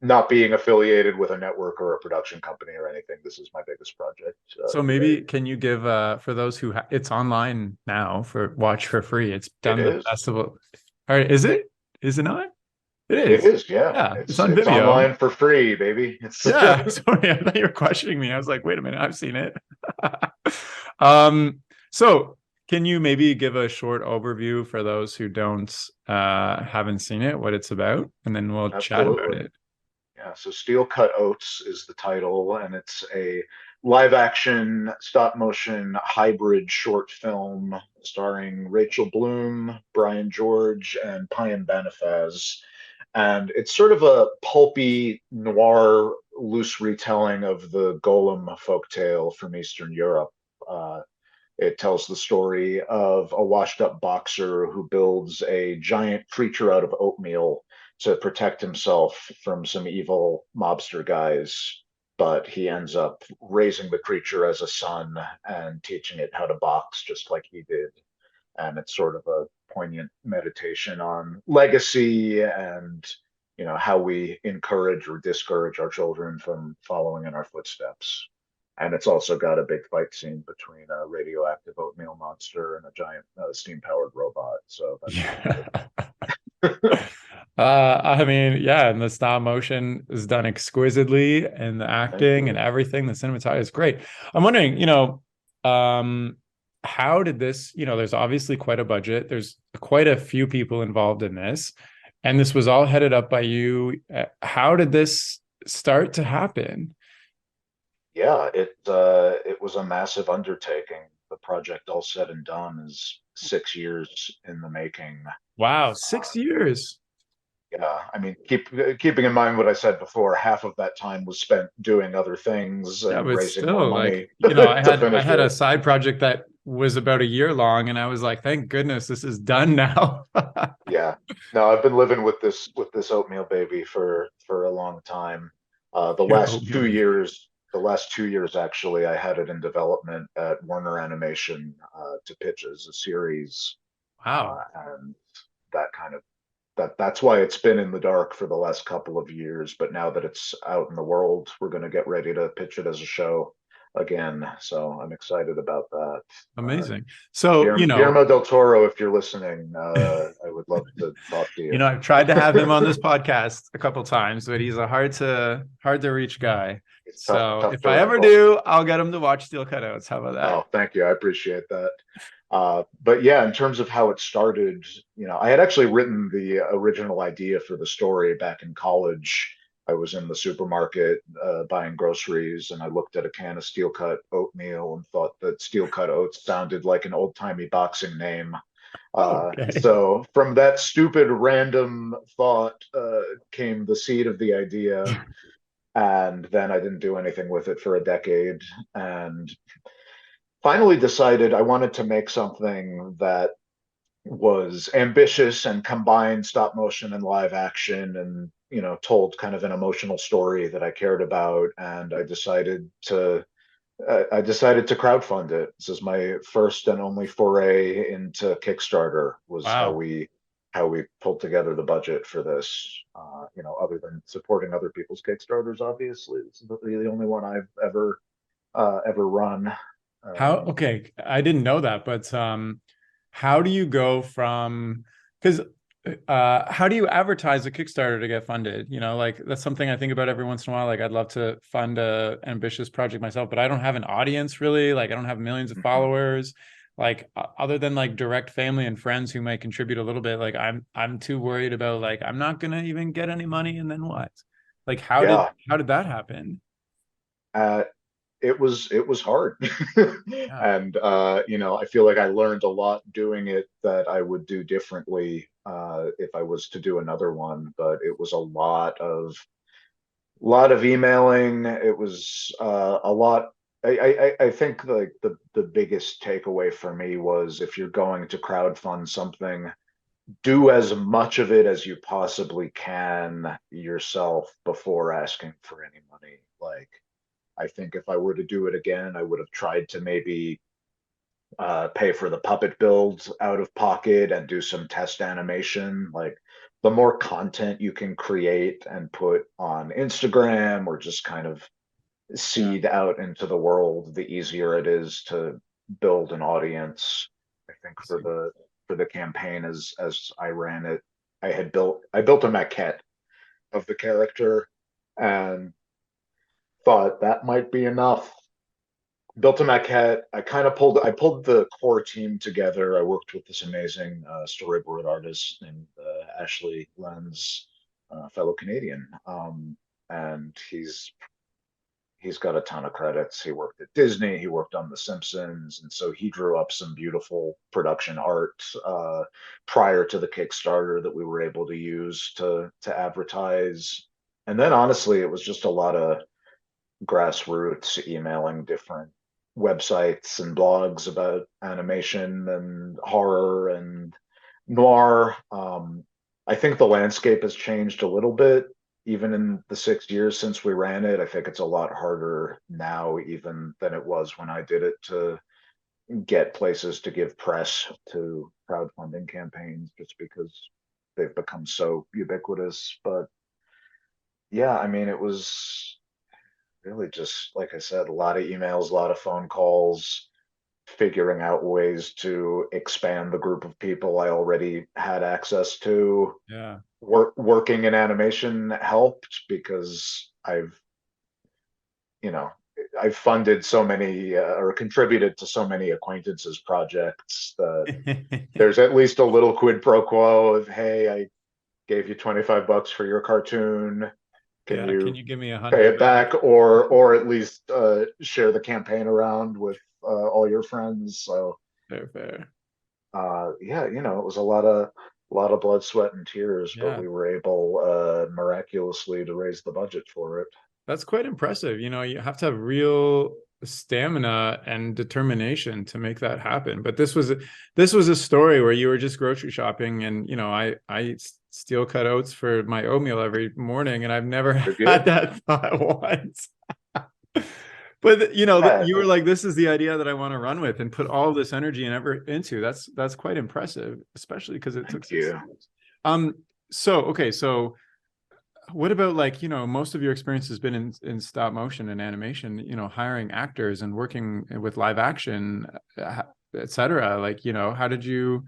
Speaker 2: not being affiliated with a network or a production company or anything, this is my biggest project
Speaker 1: so
Speaker 2: to date.
Speaker 1: maybe can you give for those who it's online now for watch for free. It's
Speaker 2: It
Speaker 1: done the
Speaker 2: is.
Speaker 1: festival. All right, is it? Is it not? It
Speaker 2: It
Speaker 1: is.
Speaker 2: is. Yeah.
Speaker 1: Yeah, it's on
Speaker 2: It's
Speaker 1: Vimeo.
Speaker 2: online for free, baby. It's
Speaker 1: Yeah, sorry, I thought you were questioning me. I was like, wait a minute, I've seen it. um, so can you maybe give a short overview for those who don't haven't seen it, what it's about, and then we'll chat about
Speaker 2: absolutely.
Speaker 1: it.
Speaker 2: Yeah, so Steel Cut Oats is the title, and it's a live action stop motion hybrid short film starring Rachel Bloom, Brian George, and Payam Banafaz. And it's sort of a pulpy noir loose retelling of the Golem folktale from Eastern Europe. Uh, it tells the story of a washed up boxer who builds a giant creature out of oatmeal to protect himself from some evil mobster guys. But he ends up raising the creature as a son and teaching it how to box just like he did. And it's sort of a poignant meditation on legacy and how we encourage or discourage our children from following in our footsteps. And it's also got a big fight scene between a radioactive oatmeal monster and a giant steam powered robot. So that's pretty
Speaker 1: Yeah.
Speaker 2: good.
Speaker 1: I mean, yeah, and the stop motion is done exquisitely, and the
Speaker 2: Thank
Speaker 1: acting and
Speaker 2: you.
Speaker 1: everything, the cinematography is great. I'm wondering, um, how did this, there's obviously quite a budget. There's quite a few people involved in this, and this was all headed up by you. How did this start to happen?
Speaker 2: Yeah, it was a massive undertaking. The project, all said and done, is 6 years in the making.
Speaker 1: Wow,
Speaker 2: Uh,
Speaker 1: 6 years.
Speaker 2: Yeah, I mean, keeping in mind what I said before, half of that time was spent doing other things
Speaker 1: Yeah,
Speaker 2: and
Speaker 1: but
Speaker 2: raising more
Speaker 1: still, like,
Speaker 2: money
Speaker 1: I
Speaker 2: to
Speaker 1: had I
Speaker 2: finish
Speaker 1: had a
Speaker 2: it.
Speaker 1: side project that was about a year long, and I was like, thank goodness this is done now.
Speaker 2: Yeah. No, I've been living with this oatmeal baby for a long time.
Speaker 1: Your oatmeal baby.
Speaker 2: The last 2 years actually, I had it in development at Warner Animation to pitch as a series,
Speaker 1: Wow.
Speaker 2: and that kind of that's why it's been in the dark for the last couple of years. But now that it's out in the world, we're going to get ready to pitch it as a show again. So I'm excited about that.
Speaker 1: Amazing. So,
Speaker 2: Guillermo del Toro, if you're listening, I would love to talk to you.
Speaker 1: I've tried to have him on this podcast a couple times, but he's a hard to reach guy.
Speaker 2: It's
Speaker 1: So
Speaker 2: tough
Speaker 1: if
Speaker 2: to
Speaker 1: I ever
Speaker 2: wrangle.
Speaker 1: do, I'll get him to watch Steel Cut Oats. How about that?
Speaker 2: Oh, thank you. I appreciate that. But yeah, in terms of how it started, I had actually written the original idea for the story back in college. I was in the supermarket buying groceries, and I looked at a can of steel cut oatmeal and thought that steel cut oats sounded like an old timey boxing name.
Speaker 1: Okay.
Speaker 2: So from that stupid random thought came the seed of the idea. And then I didn't do anything with it for a decade. And finally decided I wanted to make something that was ambitious and combined stop motion and live action and told kind of an emotional story that I cared about. And I decided to crowdfund it. This is my first and only foray into Kickstarter. Was
Speaker 1: Wow.
Speaker 2: how we pulled together the budget for this. Other than supporting other people's Kickstarters, obviously, this is the only one I've ever run.
Speaker 1: How,
Speaker 2: Um,
Speaker 1: okay, I didn't know that, but how do you go from, because how do you advertise a Kickstarter to get funded? Like that's something I think about every once in a while. Like I'd love to fund a ambitious project myself, but I don't have an audience really. Like I don't have millions of
Speaker 2: mhm.
Speaker 1: followers. like other than like direct family and friends who might contribute a little bit, like I'm too worried about like I'm not gonna even get any money and then what? Like
Speaker 2: Yeah.
Speaker 1: how did that happen?
Speaker 2: Uh, it was hard.
Speaker 1: Yeah.
Speaker 2: And I feel like I learned a lot doing it that I would do differently if I was to do another one. But it was a lot of emailing. It was a lot. I think like the biggest takeaway for me was if you're going to crowdfund something, do as much of it as you possibly can yourself before asking for any money. Like, I think if I were to do it again, I would have tried to maybe pay for the puppet builds out of pocket and do some test animation. Like, the more content you can create and put on Instagram or just kind of
Speaker 1: Yeah.
Speaker 2: seed out into the world, the easier it is to build an audience. I think
Speaker 1: I
Speaker 2: for
Speaker 1: see.
Speaker 2: the campaign as I ran it, I built a maquette of the character and thought that might be enough. Built a maquette. I pulled the core team together. I worked with this amazing storyboard artist named Ashley Lenz, fellow Canadian, and he's got a ton of credits. He worked at Disney, he worked on The Simpsons, and so he drew up some beautiful production art prior to the Kickstarter that we were able to use to advertise. And then honestly, it was just a lot of grassroots emailing different websites and blogs about animation and horror and noir. I think the landscape has changed a little bit, even in the 6 years since we ran it. I think it's a lot harder now, even than it was when I did it, to get places to give press to crowdfunding campaigns just because they've become so ubiquitous. But yeah, I mean, it was really just, like I said, a lot of emails, a lot of phone calls, figuring out ways to expand the group of people I already had access to.
Speaker 1: Yeah.
Speaker 2: Working in animation helped because you know, I've funded so many or contributed to so many acquaintances projects that there's at least a little quid pro quo of, hey, I gave you $25 for your cartoon. Can
Speaker 1: Yeah. Can
Speaker 2: you
Speaker 1: you give me a
Speaker 2: pay
Speaker 1: hundred
Speaker 2: it
Speaker 1: back?
Speaker 2: back, or at least share the campaign around with all your friends? So
Speaker 1: Fair, fair.
Speaker 2: yeah, it was a lot of blood, sweat, and tears, but
Speaker 1: Yeah.
Speaker 2: we were able miraculously to raise the budget for it.
Speaker 1: That's quite impressive. You know, you have to have real stamina and determination to make that happen. But this was a story where you were just grocery shopping, and you know, I eat steel cut oats for my oatmeal every morning, and I've never
Speaker 2: Very
Speaker 1: had
Speaker 2: good.
Speaker 1: that thought once. But you know,
Speaker 2: Yeah,
Speaker 1: you were like, "This is the idea that I want to run with and put all this energy and effort into." That's quite impressive, especially because it took
Speaker 2: thank
Speaker 1: 6
Speaker 2: you.
Speaker 1: years. Um. So okay. So what about like, you know, most of your experience has been in stop motion and animation, you know, hiring actors and working with live action, etc. Like, you know, how did you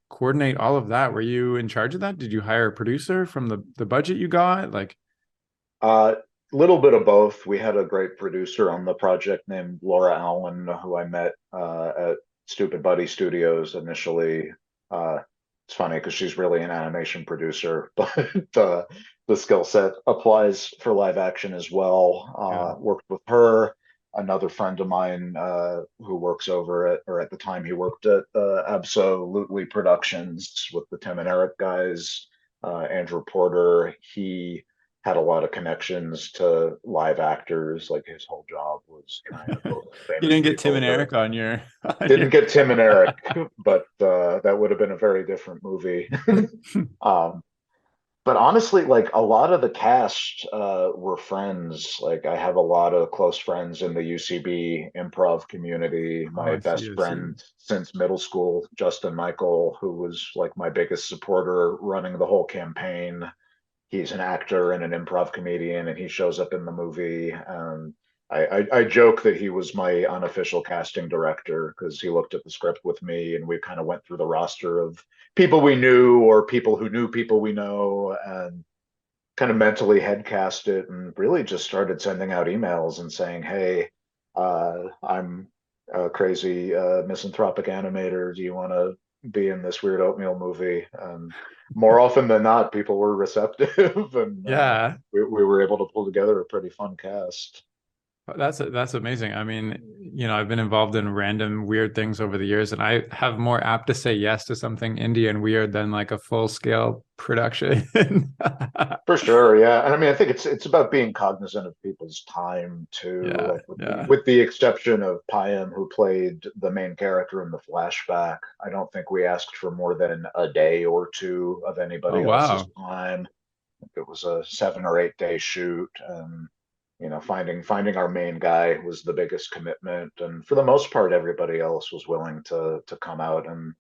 Speaker 1: coordinate all of that? Were you in charge of that? Did you hire a producer from the budget you got? Like,
Speaker 2: A little bit of both. We had a great producer on the project named Laura Allen, who I met at Stupid Buddy Studios initially. Uh, it's funny because she's really an animation producer, but the skill set applies for live action as well.
Speaker 1: yeah,
Speaker 2: Worked with her. Another friend of mine who works over at, or at the time he worked at Absolutely Productions with the Tim and Eric guys, Andrew Porter. He had a lot of connections to live actors. Like, his whole job was trying to book
Speaker 1: you
Speaker 2: famous
Speaker 1: didn't get Tim
Speaker 2: people
Speaker 1: and
Speaker 2: to.
Speaker 1: Eric on your, on your...
Speaker 2: Didn't get Tim and Eric, but that would have been a very different movie. um, but honestly, like, a lot of the cast were friends. Like, I have a lot of close friends in the UCB improv community.
Speaker 1: Oh,
Speaker 2: My
Speaker 1: I see,
Speaker 2: best
Speaker 1: I see.
Speaker 2: friend since middle school, Justin Michael, who was like my biggest supporter running the whole campaign. He's an actor and an improv comedian, and he shows up in the movie. I joke that he was my unofficial casting director because he looked at the script with me, and we kind of went through the roster of people we knew or people who knew people we know, and kind of mentally head cast it, and really just started sending out emails and saying, "Hey, I'm crazy misanthropic animator? Do you want to be in this weird oatmeal movie? And more often than not, people were receptive, and
Speaker 1: Yeah.
Speaker 2: we were able to pull together a pretty fun cast.
Speaker 1: That's amazing. I mean, I've been involved in random weird things over the years, and I have more apt to say yes to something indie and weird than like a full scale production.
Speaker 2: For sure, yeah. And I mean, I think it's about being cognizant of people's time too.
Speaker 1: Yeah,
Speaker 2: Like
Speaker 1: yeah.
Speaker 2: with the exception of Payam, who played the main character in the flashback, I don't think we asked for more than a day or two of
Speaker 1: Oh
Speaker 2: anybody else's
Speaker 1: wow.
Speaker 2: time. It was a 7 or 8 day shoot, and finding our main guy was the biggest commitment. And for the most part, everybody else was willing to come out and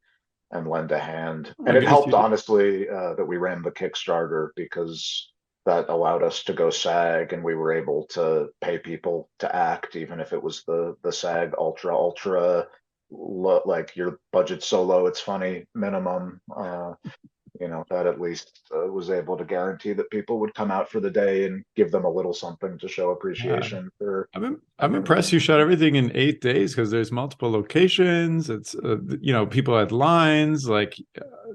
Speaker 2: lend a hand.
Speaker 1: Oh,
Speaker 2: And
Speaker 1: I
Speaker 2: it
Speaker 1: guess
Speaker 2: helped,
Speaker 1: you did.
Speaker 2: honestly, that we ran the Kickstarter, because that allowed us to go SAG, and we were able to pay people to act, even if it was the SAG ultra like your budget's so low it's funny minimum. That at least was able to guarantee that people would come out for the day and give them a little something to show
Speaker 1: Yeah.
Speaker 2: appreciation for
Speaker 1: I'm
Speaker 2: everything
Speaker 1: impressed
Speaker 2: they
Speaker 1: you shot
Speaker 2: did.
Speaker 1: everything in 8 days because there's multiple locations. It's people had lines, like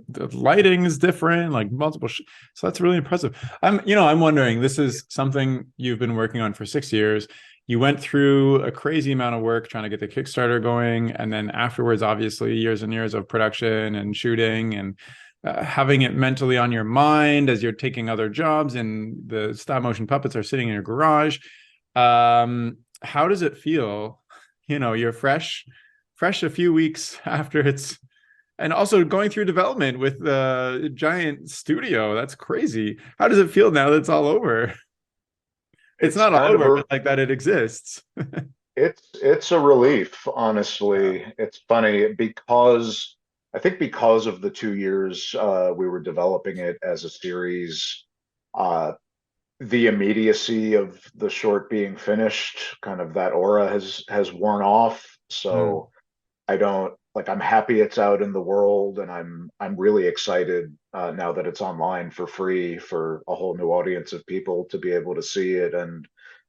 Speaker 1: the lighting is different, like multiple. So that's really impressive. I'm wondering. This is something you've been working on for 6 years. You went through a crazy amount of work trying to get the Kickstarter going, and then afterwards, obviously, years and years of production and shooting and having it mentally on your mind as you're taking other jobs, and the stop motion puppets are sitting in your garage. How does it feel? You're fresh a few weeks after it's, and also going through development with the giant studio. That's crazy. How does it feel now that it's all over? It's
Speaker 2: It's
Speaker 1: not all
Speaker 2: kind of
Speaker 1: over,
Speaker 2: a
Speaker 1: but like that it exists.
Speaker 2: it's a relief, honestly. It's funny because I think because of the 2 years we were developing it as a series, uh, the immediacy of the short being finished, kind of that aura has worn off.
Speaker 1: Mm,
Speaker 2: So I don't like I'm happy it's out in the world, and I'm really excited now that it's online for free for a whole new audience of people to be able to see it and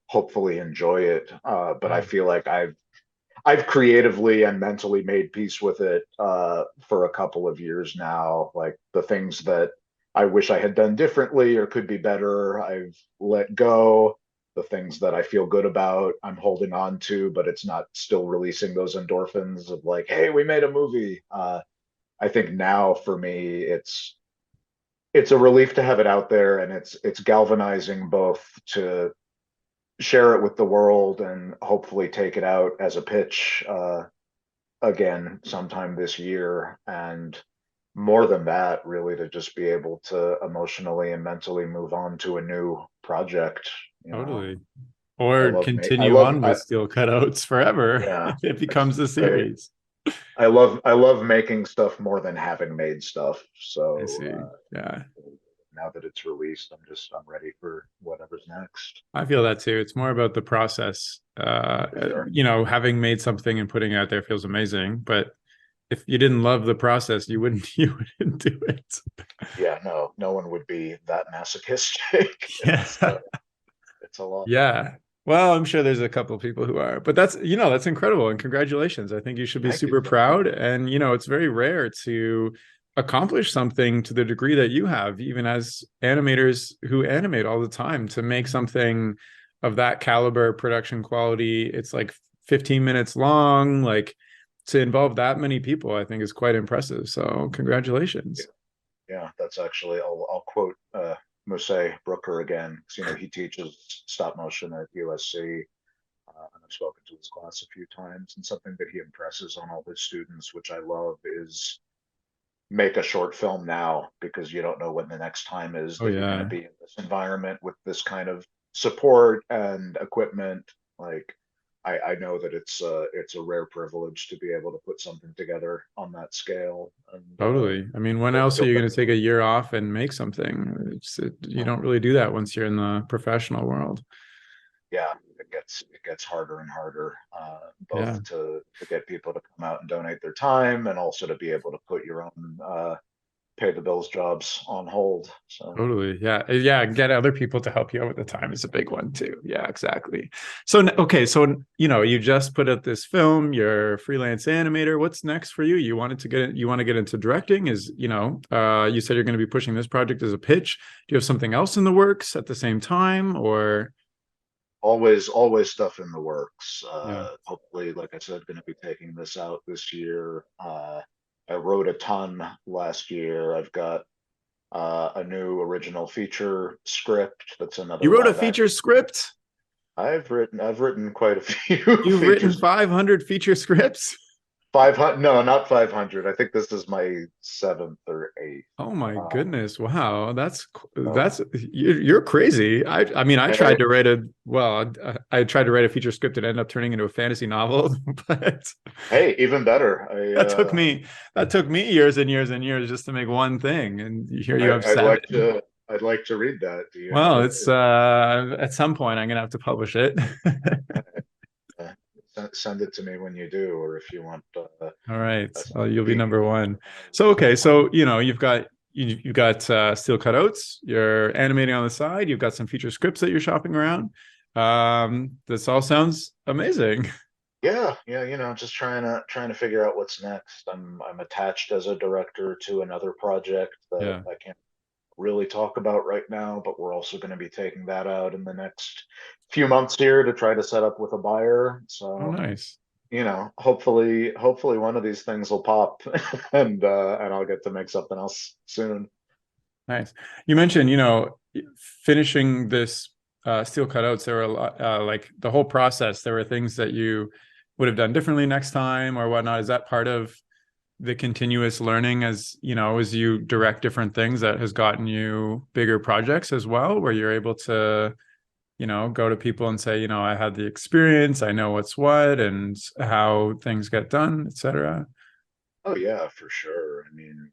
Speaker 2: hopefully enjoy it. But I
Speaker 1: yeah,
Speaker 2: feel like I've creatively and mentally made peace with it for a couple of years now. Like the things that I wish I had done differently or could be better, I've let go. The things that I feel good about, I'm holding on to, but it's not still releasing those endorphins of like, hey, we made a movie. I think now for me, it's a relief to have it out there, and it's galvanizing both to share it with the world and hopefully take it out as a pitch again sometime this year. And more than that, really, to just be able to emotionally and mentally move on to a new project. You know,
Speaker 1: totally.
Speaker 2: I
Speaker 1: Or
Speaker 2: love I
Speaker 1: continue
Speaker 2: love
Speaker 1: on with Steel Cut Oats forever
Speaker 2: yeah.
Speaker 1: if it
Speaker 2: It's
Speaker 1: becomes a
Speaker 2: I
Speaker 1: series.
Speaker 2: I love making stuff more than having made stuff.
Speaker 1: I
Speaker 2: So
Speaker 1: see. Yeah.
Speaker 2: now that it's released, I'm ready for whatever's next.
Speaker 1: I feel that too. It's more about the process.
Speaker 2: For sure.
Speaker 1: Having made something and putting it out there feels amazing, but if you didn't love the process, you wouldn't you wouldn't do it.
Speaker 2: Yeah, no one would be that masochistic. It's
Speaker 1: Yeah.
Speaker 2: it's a lot.
Speaker 1: Yeah. Well, I'm sure there's a couple of people who are, but that's incredible and congratulations. I think you should be
Speaker 2: Thank you.
Speaker 1: super proud. And it's very rare to accomplish something to the degree that you have, even as animators who animate all the time, to make something of that caliber, production quality. It's like 15 minutes long, like to involve that many people, I think is quite impressive. So
Speaker 2: Yeah,
Speaker 1: congratulations.
Speaker 2: yeah, that's actually I'll quote Moshe Brooker again, because he teaches stop motion at USC, and I've spoken to his class a few times. And something that he impresses on all his students, which I love, is make a short film now, because you don't know when the next time is
Speaker 1: Oh
Speaker 2: that you're going to
Speaker 1: yeah.
Speaker 2: be in this environment with this kind of support and equipment. Like I know that it's a rare privilege to be able to put something together on that scale, and
Speaker 1: Totally. I mean, when else are
Speaker 2: feel
Speaker 1: you going to
Speaker 2: thankful.
Speaker 1: take a year off and make something? You don't really do that once you're in the professional world.
Speaker 2: Yeah, it gets harder and harder,
Speaker 1: Yeah.
Speaker 2: both to get people to come out and donate their time, and also to be able to put your own pay the bills jobs on hold. So
Speaker 1: Totally. Yeah. Get other people to help you out with the time is a big one too. Yeah, exactly. So, okay. So, you just put out this film, you're a freelance animator. What's next for you? You want to get into directing you said you're going to be pushing this project as a pitch. Do you have something else in the works at the same time or?
Speaker 2: always stuff in the works.
Speaker 1: Yeah.
Speaker 2: Hopefully, like I said, going to be taking this out this year. I wrote a ton last year. I've got a new original feature script. That's
Speaker 1: You
Speaker 2: another
Speaker 1: wrote a
Speaker 2: live
Speaker 1: feature
Speaker 2: action.
Speaker 1: script?
Speaker 2: I've written quite a few
Speaker 1: You've written
Speaker 2: features.
Speaker 1: 500 feature scripts?
Speaker 2: 500, no, not 500. I think this is my seventh or eighth.
Speaker 1: Oh my
Speaker 2: Um,
Speaker 1: goodness. Wow.
Speaker 2: so,
Speaker 1: You're crazy. I mean, I tried
Speaker 2: hey,
Speaker 1: to I tried to write a feature script and ended up turning into a fantasy novel, but
Speaker 2: hey, even better.
Speaker 1: that took me that took me years and years and years just to make one thing. And here you have
Speaker 2: I'd like
Speaker 1: seven.
Speaker 2: to I'd like to read that. Do you have
Speaker 1: Well,
Speaker 2: it?
Speaker 1: it's at some point I'm gonna have to publish it.
Speaker 2: Uh, send it to me when you do, or if you want
Speaker 1: All right.
Speaker 2: a
Speaker 1: You'll be
Speaker 2: peek
Speaker 1: number
Speaker 2: at
Speaker 1: one.
Speaker 2: my
Speaker 1: So okay,
Speaker 2: work.
Speaker 1: so you've got Steel Cut Oats, you're animating on the side, you've got some feature scripts that you're shopping around. This all sounds amazing.
Speaker 2: Yeah, just trying to figure out what's next. I'm attached as a director to another project that
Speaker 1: Yeah.
Speaker 2: I can't really talk about right now, but we're also going to be taking that out in the next few months here to try to set up with a buyer.
Speaker 1: Oh,
Speaker 2: So,
Speaker 1: nice.
Speaker 2: hopefully one of these things will pop and I'll get to make something else soon.
Speaker 1: Nice. You mentioned, finishing this Steel Cut Oats, there were a lot, like the whole process, there were things that you would have done differently next time or whatnot. Is that part of the continuous learning as you direct different things that has gotten you bigger projects as well, where you're able to, go to people and say, I had the experience, I know what's what and how things get done, etc.
Speaker 2: Oh yeah, for sure. I mean,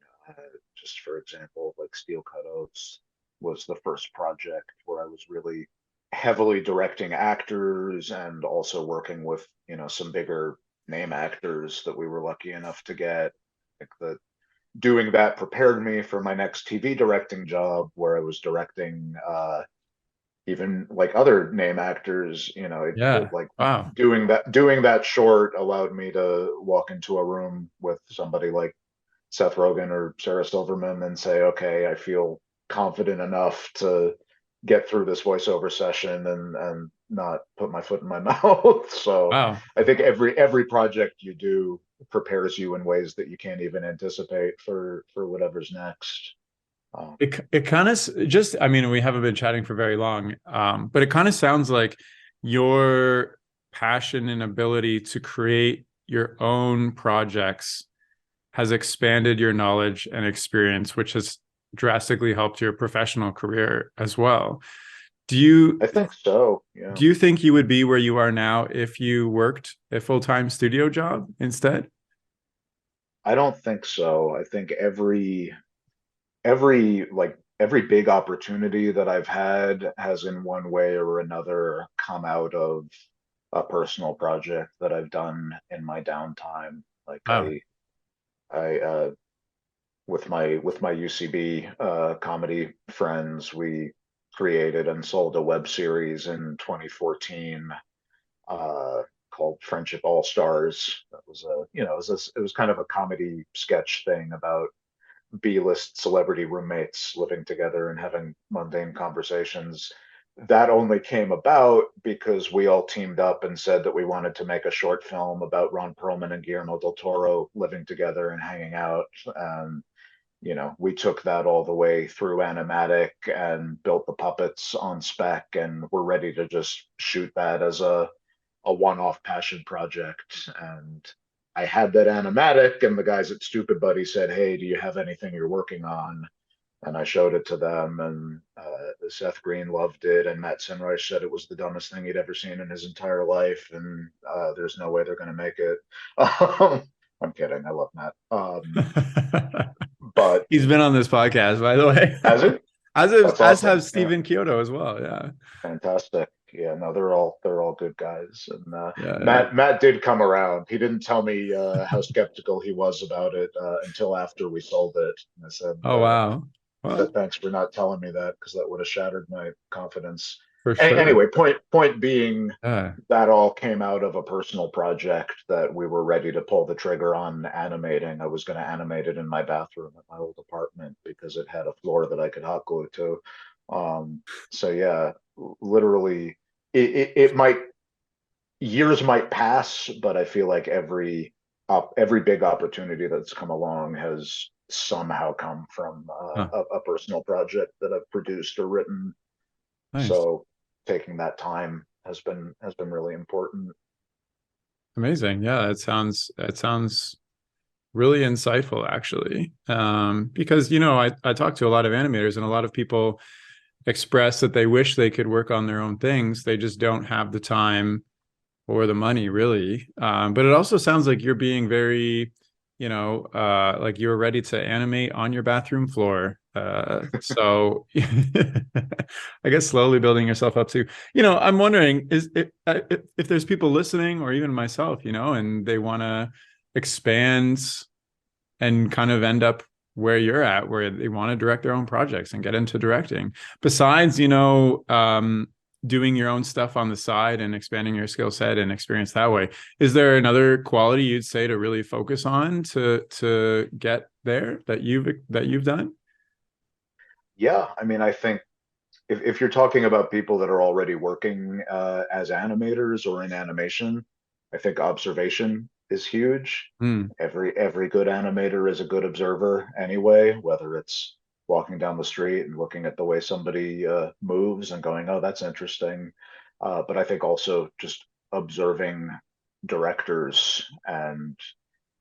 Speaker 2: just for example, like Steel Cut Oats was the first project where I was really heavily directing actors and also working with, some bigger name actors that we were lucky enough to get. Like the doing that prepared me for my next TV directing job where I was directing even like other name actors,
Speaker 1: Yeah.
Speaker 2: like
Speaker 1: Wow.
Speaker 2: doing that short allowed me to walk into a room with somebody like Seth Rogen or Sarah Silverman and say, okay, I feel confident enough to get through this voiceover session and not put my foot in my mouth. So
Speaker 1: Wow.
Speaker 2: I think every project you do prepares you in ways that you can't even anticipate for whatever's next.
Speaker 1: It kind of just, I mean, we haven't been chatting for very long, but it kind of sounds like your passion and ability to create your own projects has expanded your knowledge and experience, which has drastically helped your professional career as well. Do you
Speaker 2: I think so. Yeah.
Speaker 1: do you think you would be where you are now if you worked a full-time studio job instead?
Speaker 2: I don't think so. I think every big opportunity that I've had has in one way or another come out of a personal project that I've done in my downtime. Like
Speaker 1: Wow.
Speaker 2: I with my UCB comedy friends, we created and sold a web series in 2014 uh, called Friendship All Stars. That was it was kind of a comedy sketch thing about B-list celebrity roommates living together and having mundane conversations. That only came about because we all teamed up and said that we wanted to make a short film about Ron Perlman and Guillermo del Toro living together and hanging out. And we took that all the way through animatic and built the puppets on spec, and we're ready to just shoot that as a one-off passion project. And I had that animatic, and the guys at Stupid Buddy said, "Hey, do you have anything you're working on?" And I showed it to them, and Seth Green loved it, and Matt Sinreich said it was the dumbest thing he'd ever seen in his entire life, and there's no way they're going to make it. I'm kidding. I love Matt. But
Speaker 1: He's been on this podcast, by the way.
Speaker 2: as it,
Speaker 1: as
Speaker 2: that's
Speaker 1: as
Speaker 2: awesome.
Speaker 1: has
Speaker 2: Yeah,
Speaker 1: Stephen Kyoto as well. Yeah.
Speaker 2: fantastic. Yeah, no, they're all good guys. And
Speaker 1: Yeah.
Speaker 2: Matt did come around. He didn't tell me how skeptical he was about it until after we sold it. And I said,
Speaker 1: Oh, wow. Well,
Speaker 2: thanks for not telling me that because that would have shattered my confidence.
Speaker 1: for sure.
Speaker 2: Anyway, point being,
Speaker 1: Yeah.
Speaker 2: that all came out of a personal project that we were ready to pull the trigger on animating. I was going to animate it in my bathroom at my old apartment because it had a floor that I could hot glue to. So yeah, literally, it might, years might pass, but I feel like every big opportunity that's come along has somehow come from
Speaker 1: Huh.
Speaker 2: a personal project that I've produced or written.
Speaker 1: Nice.
Speaker 2: So taking that time has been really important.
Speaker 1: Amazing. Yeah, it sounds really insightful actually. Because I talk to a lot of animators and a lot of people express that they wish they could work on their own things. They just don't have the time or the money really. But it also sounds like you're being very, like you were ready to animate on your bathroom floor. So I guess slowly building yourself up to, I'm wondering if there's people listening or even myself, and they want to expand and kind of end up where you're at, where they want to direct their own projects and get into directing. Besides, doing your own stuff on the side and expanding your skill set and experience that way, is there another quality you'd say to really focus on to get there that you've done?
Speaker 2: Yeah, I mean, I think if you're talking about people that are already working as animators or in animation, I think observation is huge.
Speaker 1: Hmm.
Speaker 2: Every good animator is a good observer anyway, whether it's walking down the street and looking at the way somebody moves and going, "Oh, that's interesting." But I think also just observing directors and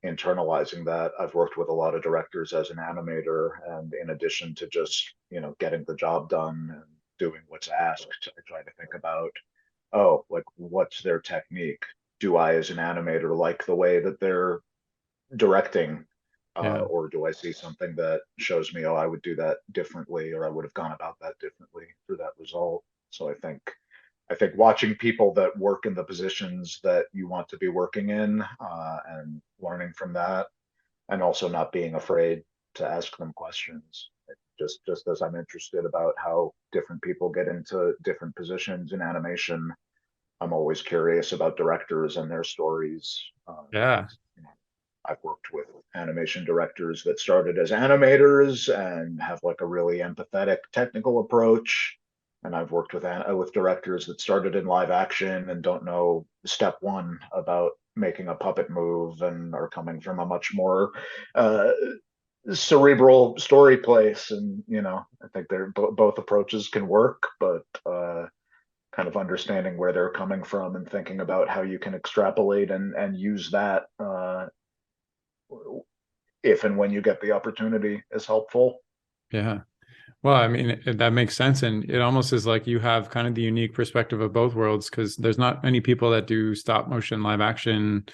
Speaker 2: internalizing that. I've worked with a lot of directors as an animator, and in addition to just, getting the job done and doing what's asked, I try to think about, oh, like what's their technique? Do I, as an animator, like the way that they're directing?
Speaker 1: Yeah.
Speaker 2: Or do I see something that shows me, oh, I would do that differently, or I would have gone about that differently for that result? So I think watching people that work in the positions that you want to be working in, and learning from that, and also not being afraid to ask them questions. Just as I'm interested about how different people get into different positions in animation, I'm always curious about directors and their stories.
Speaker 1: Yeah.
Speaker 2: I've worked with animation directors that started as animators and have like a really empathetic technical approach. And I've worked with directors that started in live action and don't know step one about making a puppet move and are coming from a much more uh, cerebral story place. And I think both approaches can work, but kind of understanding where they're coming from and thinking about how you can extrapolate and use that if and when you get the opportunity is helpful.
Speaker 1: Yeah. Well, I mean, that makes sense. And it almost is like you have kind of the unique perspective of both worlds because there's not many people that do stop motion live action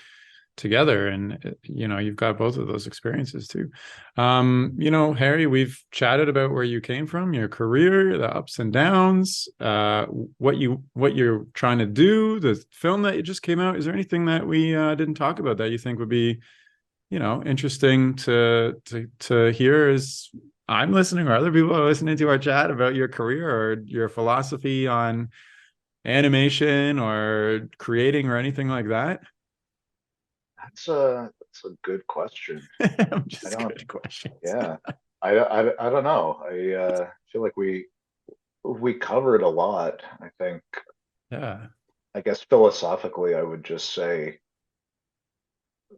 Speaker 1: together. And, you've got both of those experiences too. Harry, we've chatted about where you came from, your career, the ups and downs, what you're trying to do, the film that you just came out. Is there anything that we didn't talk about that you think would be interesting to hear as I'm listening or other people are listening to our chat about your career or your philosophy on animation or creating or anything like that?
Speaker 2: That's a good question.
Speaker 1: I'm
Speaker 2: I
Speaker 1: just
Speaker 2: don't.
Speaker 1: good questions.
Speaker 2: Yeah, I don't know. I feel like we covered a lot. I think.
Speaker 1: Yeah.
Speaker 2: I guess philosophically, I would just say,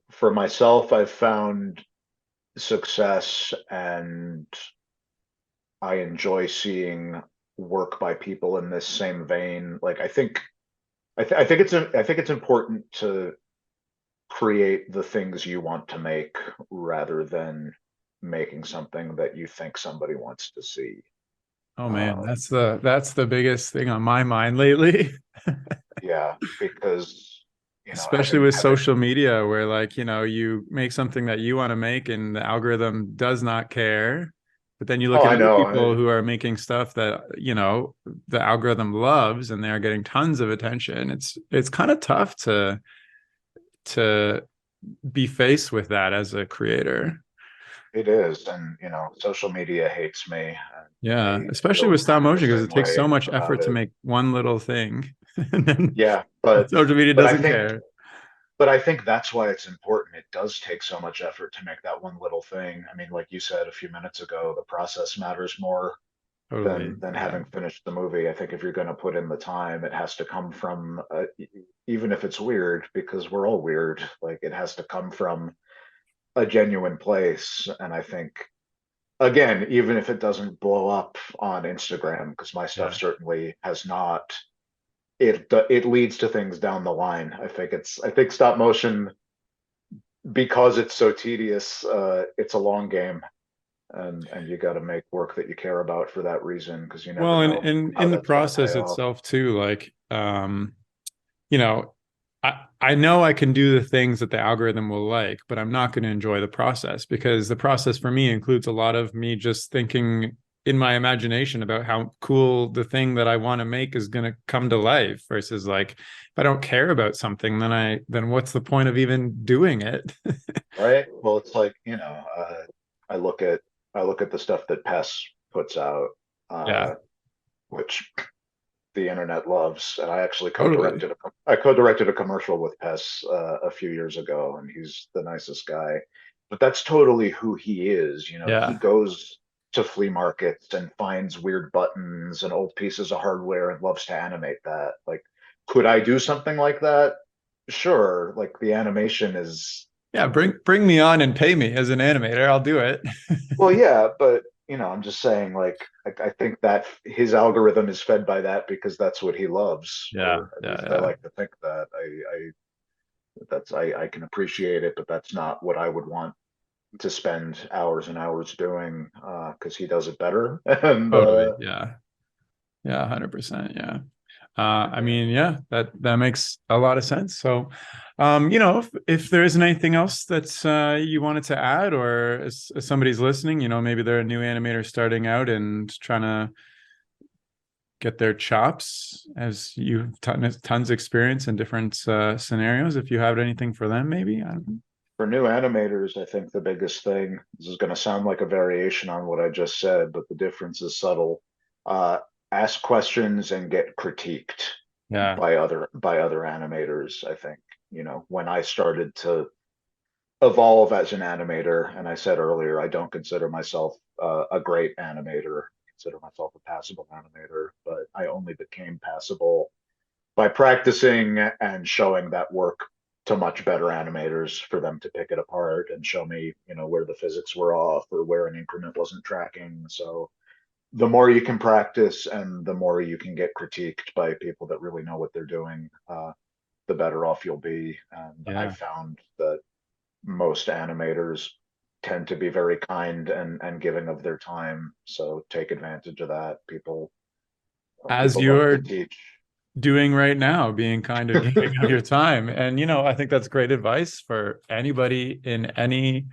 Speaker 2: for myself, I've found success, and I enjoy seeing work by people in this same vein. Like I think it's important to create the things you want to make rather than making something that you think somebody wants to see.
Speaker 1: Oh man,
Speaker 2: Um,
Speaker 1: that's the biggest thing on my mind lately.
Speaker 2: yeah, because
Speaker 1: Especially
Speaker 2: having
Speaker 1: with
Speaker 2: having
Speaker 1: social media where like, you make something that you want to make and the algorithm does not care. But then you look
Speaker 2: Oh,
Speaker 1: at
Speaker 2: I
Speaker 1: other
Speaker 2: know.
Speaker 1: people who are making stuff that, the algorithm loves and they're getting tons of attention. It's kind of tough to be faced with that as a creator.
Speaker 2: It is, and social media hates me. And
Speaker 1: Yeah,
Speaker 2: I
Speaker 1: especially
Speaker 2: feel
Speaker 1: with stop
Speaker 2: kind of the
Speaker 1: motion because
Speaker 2: same
Speaker 1: it takes
Speaker 2: way
Speaker 1: so much
Speaker 2: about
Speaker 1: effort to
Speaker 2: it.
Speaker 1: make one little thing. And then
Speaker 2: Yeah, but
Speaker 1: social media
Speaker 2: but I
Speaker 1: doesn't
Speaker 2: think
Speaker 1: care.
Speaker 2: but I think that's why it's important. It does take so much effort to make that one little thing. I mean, like you said a few minutes ago, the process matters more
Speaker 1: Totally.
Speaker 2: than
Speaker 1: Yeah.
Speaker 2: having finished the movie. I think if you're going to put in the time, it has to come from, even if it's weird, because we're all weird. Like it has to come from a genuine place. And I think, again, even if it doesn't blow up on Instagram, because my stuff
Speaker 1: Yeah.
Speaker 2: certainly has not, it leads to things down the line. I think stop motion, because it's so tedious, it's a long game, and you got to make work that you care about for that reason, because you never
Speaker 1: Well, and
Speaker 2: know how
Speaker 1: in the
Speaker 2: that's going to pay
Speaker 1: process
Speaker 2: off.
Speaker 1: itself too, like you know, I know I can do the things that the algorithm will like, but I'm not going to enjoy the process because the process for me includes a lot of me just thinking in my imagination about how cool the thing that I want to make is going to come to life versus like if I don't care about something, then what's the point of even doing it?
Speaker 2: Right? Well, it's like, I look at the stuff that Pess puts out,
Speaker 1: Yeah,
Speaker 2: uh, which the internet loves, and I actually
Speaker 1: totally.
Speaker 2: co-directed a commercial with Pess a few years ago, and he's the nicest guy. But that's totally who he is. He
Speaker 1: Yeah.
Speaker 2: goes to flea markets and finds weird buttons and old pieces of hardware and loves to animate that. Like, could I do something like that? Sure. Like the animation is,
Speaker 1: Yeah, bring me on and pay me as an animator. I'll do it.
Speaker 2: well, yeah, but I'm just saying, like, I think that his algorithm is fed by that because that's what he loves,
Speaker 1: Yeah,
Speaker 2: or at
Speaker 1: yeah,
Speaker 2: least I
Speaker 1: yeah.
Speaker 2: like to think that. I can appreciate it, but that's not what I would want to spend hours and hours doing, because he does it better. And
Speaker 1: Totally. Yeah. Yeah, 100%. Yeah. I mean, yeah, that makes a lot of sense. So, if there isn't anything else that's you wanted to add, or as somebody's listening, maybe they're a new animator starting out and trying to get their chops, as you've tons of experience in different scenarios. If you have anything for them, maybe I don't know.
Speaker 2: for new animators, I think the biggest thing, this is going to sound like a variation on what I just said, but the difference is subtle. Uh, Ask questions and get critiqued
Speaker 1: Yeah,
Speaker 2: by other animators. I think, when I started to evolve as an animator, and I said earlier, I don't consider myself a great animator. I consider myself a passable animator, but I only became passable by practicing and showing that work to much better animators for them to pick it apart and show me, where the physics were off or where an increment wasn't tracking. So the more you can practice and the more you can get critiqued by people that really know what they're doing, the better off you'll be. And I've
Speaker 1: yeah.
Speaker 2: found that most animators tend to be very kind and giving of their time. So take advantage of that.
Speaker 1: As
Speaker 2: People love to
Speaker 1: you're
Speaker 2: teach.
Speaker 1: doing right now, being kind of giving of your time. And, I think that's great advice for anybody in any,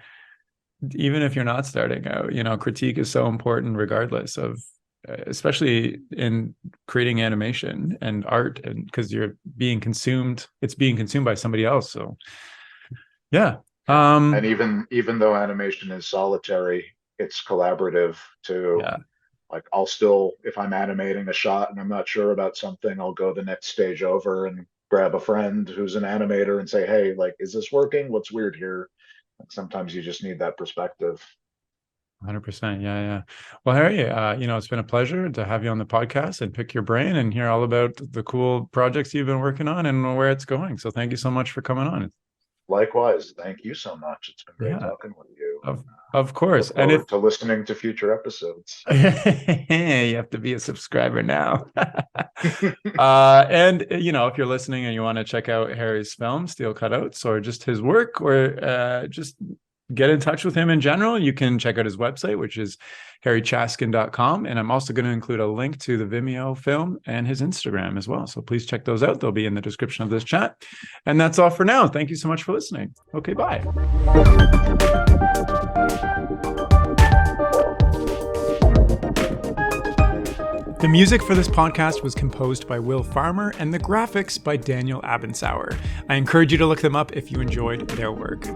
Speaker 1: even if you're not starting out, critique is so important regardless of, especially in creating animation and art, and because it's being consumed by somebody else. So yeah.
Speaker 2: Yeah. And even though animation is solitary, it's collaborative too.
Speaker 1: Yeah.
Speaker 2: Like I'll still, if I'm animating a shot and I'm not sure about something, I'll go the next stage over and grab a friend who's an animator and say, hey, like, is this working? What's weird here? Like, sometimes you just need that perspective.
Speaker 1: 100%. Yeah, yeah. Well, Harry, it's been a pleasure to have you on the podcast and pick your brain and hear all about the cool projects you've been working on and where it's going. So thank you so much for coming on.
Speaker 2: Likewise, thank you so much. It's been great
Speaker 1: Yeah,
Speaker 2: talking with you.
Speaker 1: of course.
Speaker 2: Look
Speaker 1: And if
Speaker 2: forward to listening to future episodes.
Speaker 1: you have to be a subscriber now. And if you're listening and you want to check out Harry's film, Steel Cut Oats, or just his work, or just get in touch with him in general, you can check out his website, which is harrychaskin.com. And I'm also going to include a link to the Vimeo film and his Instagram as well. So please check those out. They'll be in the description of this chat. And that's all for now. Thank you so much for listening. Okay, bye. The music for this podcast was composed by Will Farmer and the graphics by Daniel Abensauer. I encourage you to look them up if you enjoyed their work.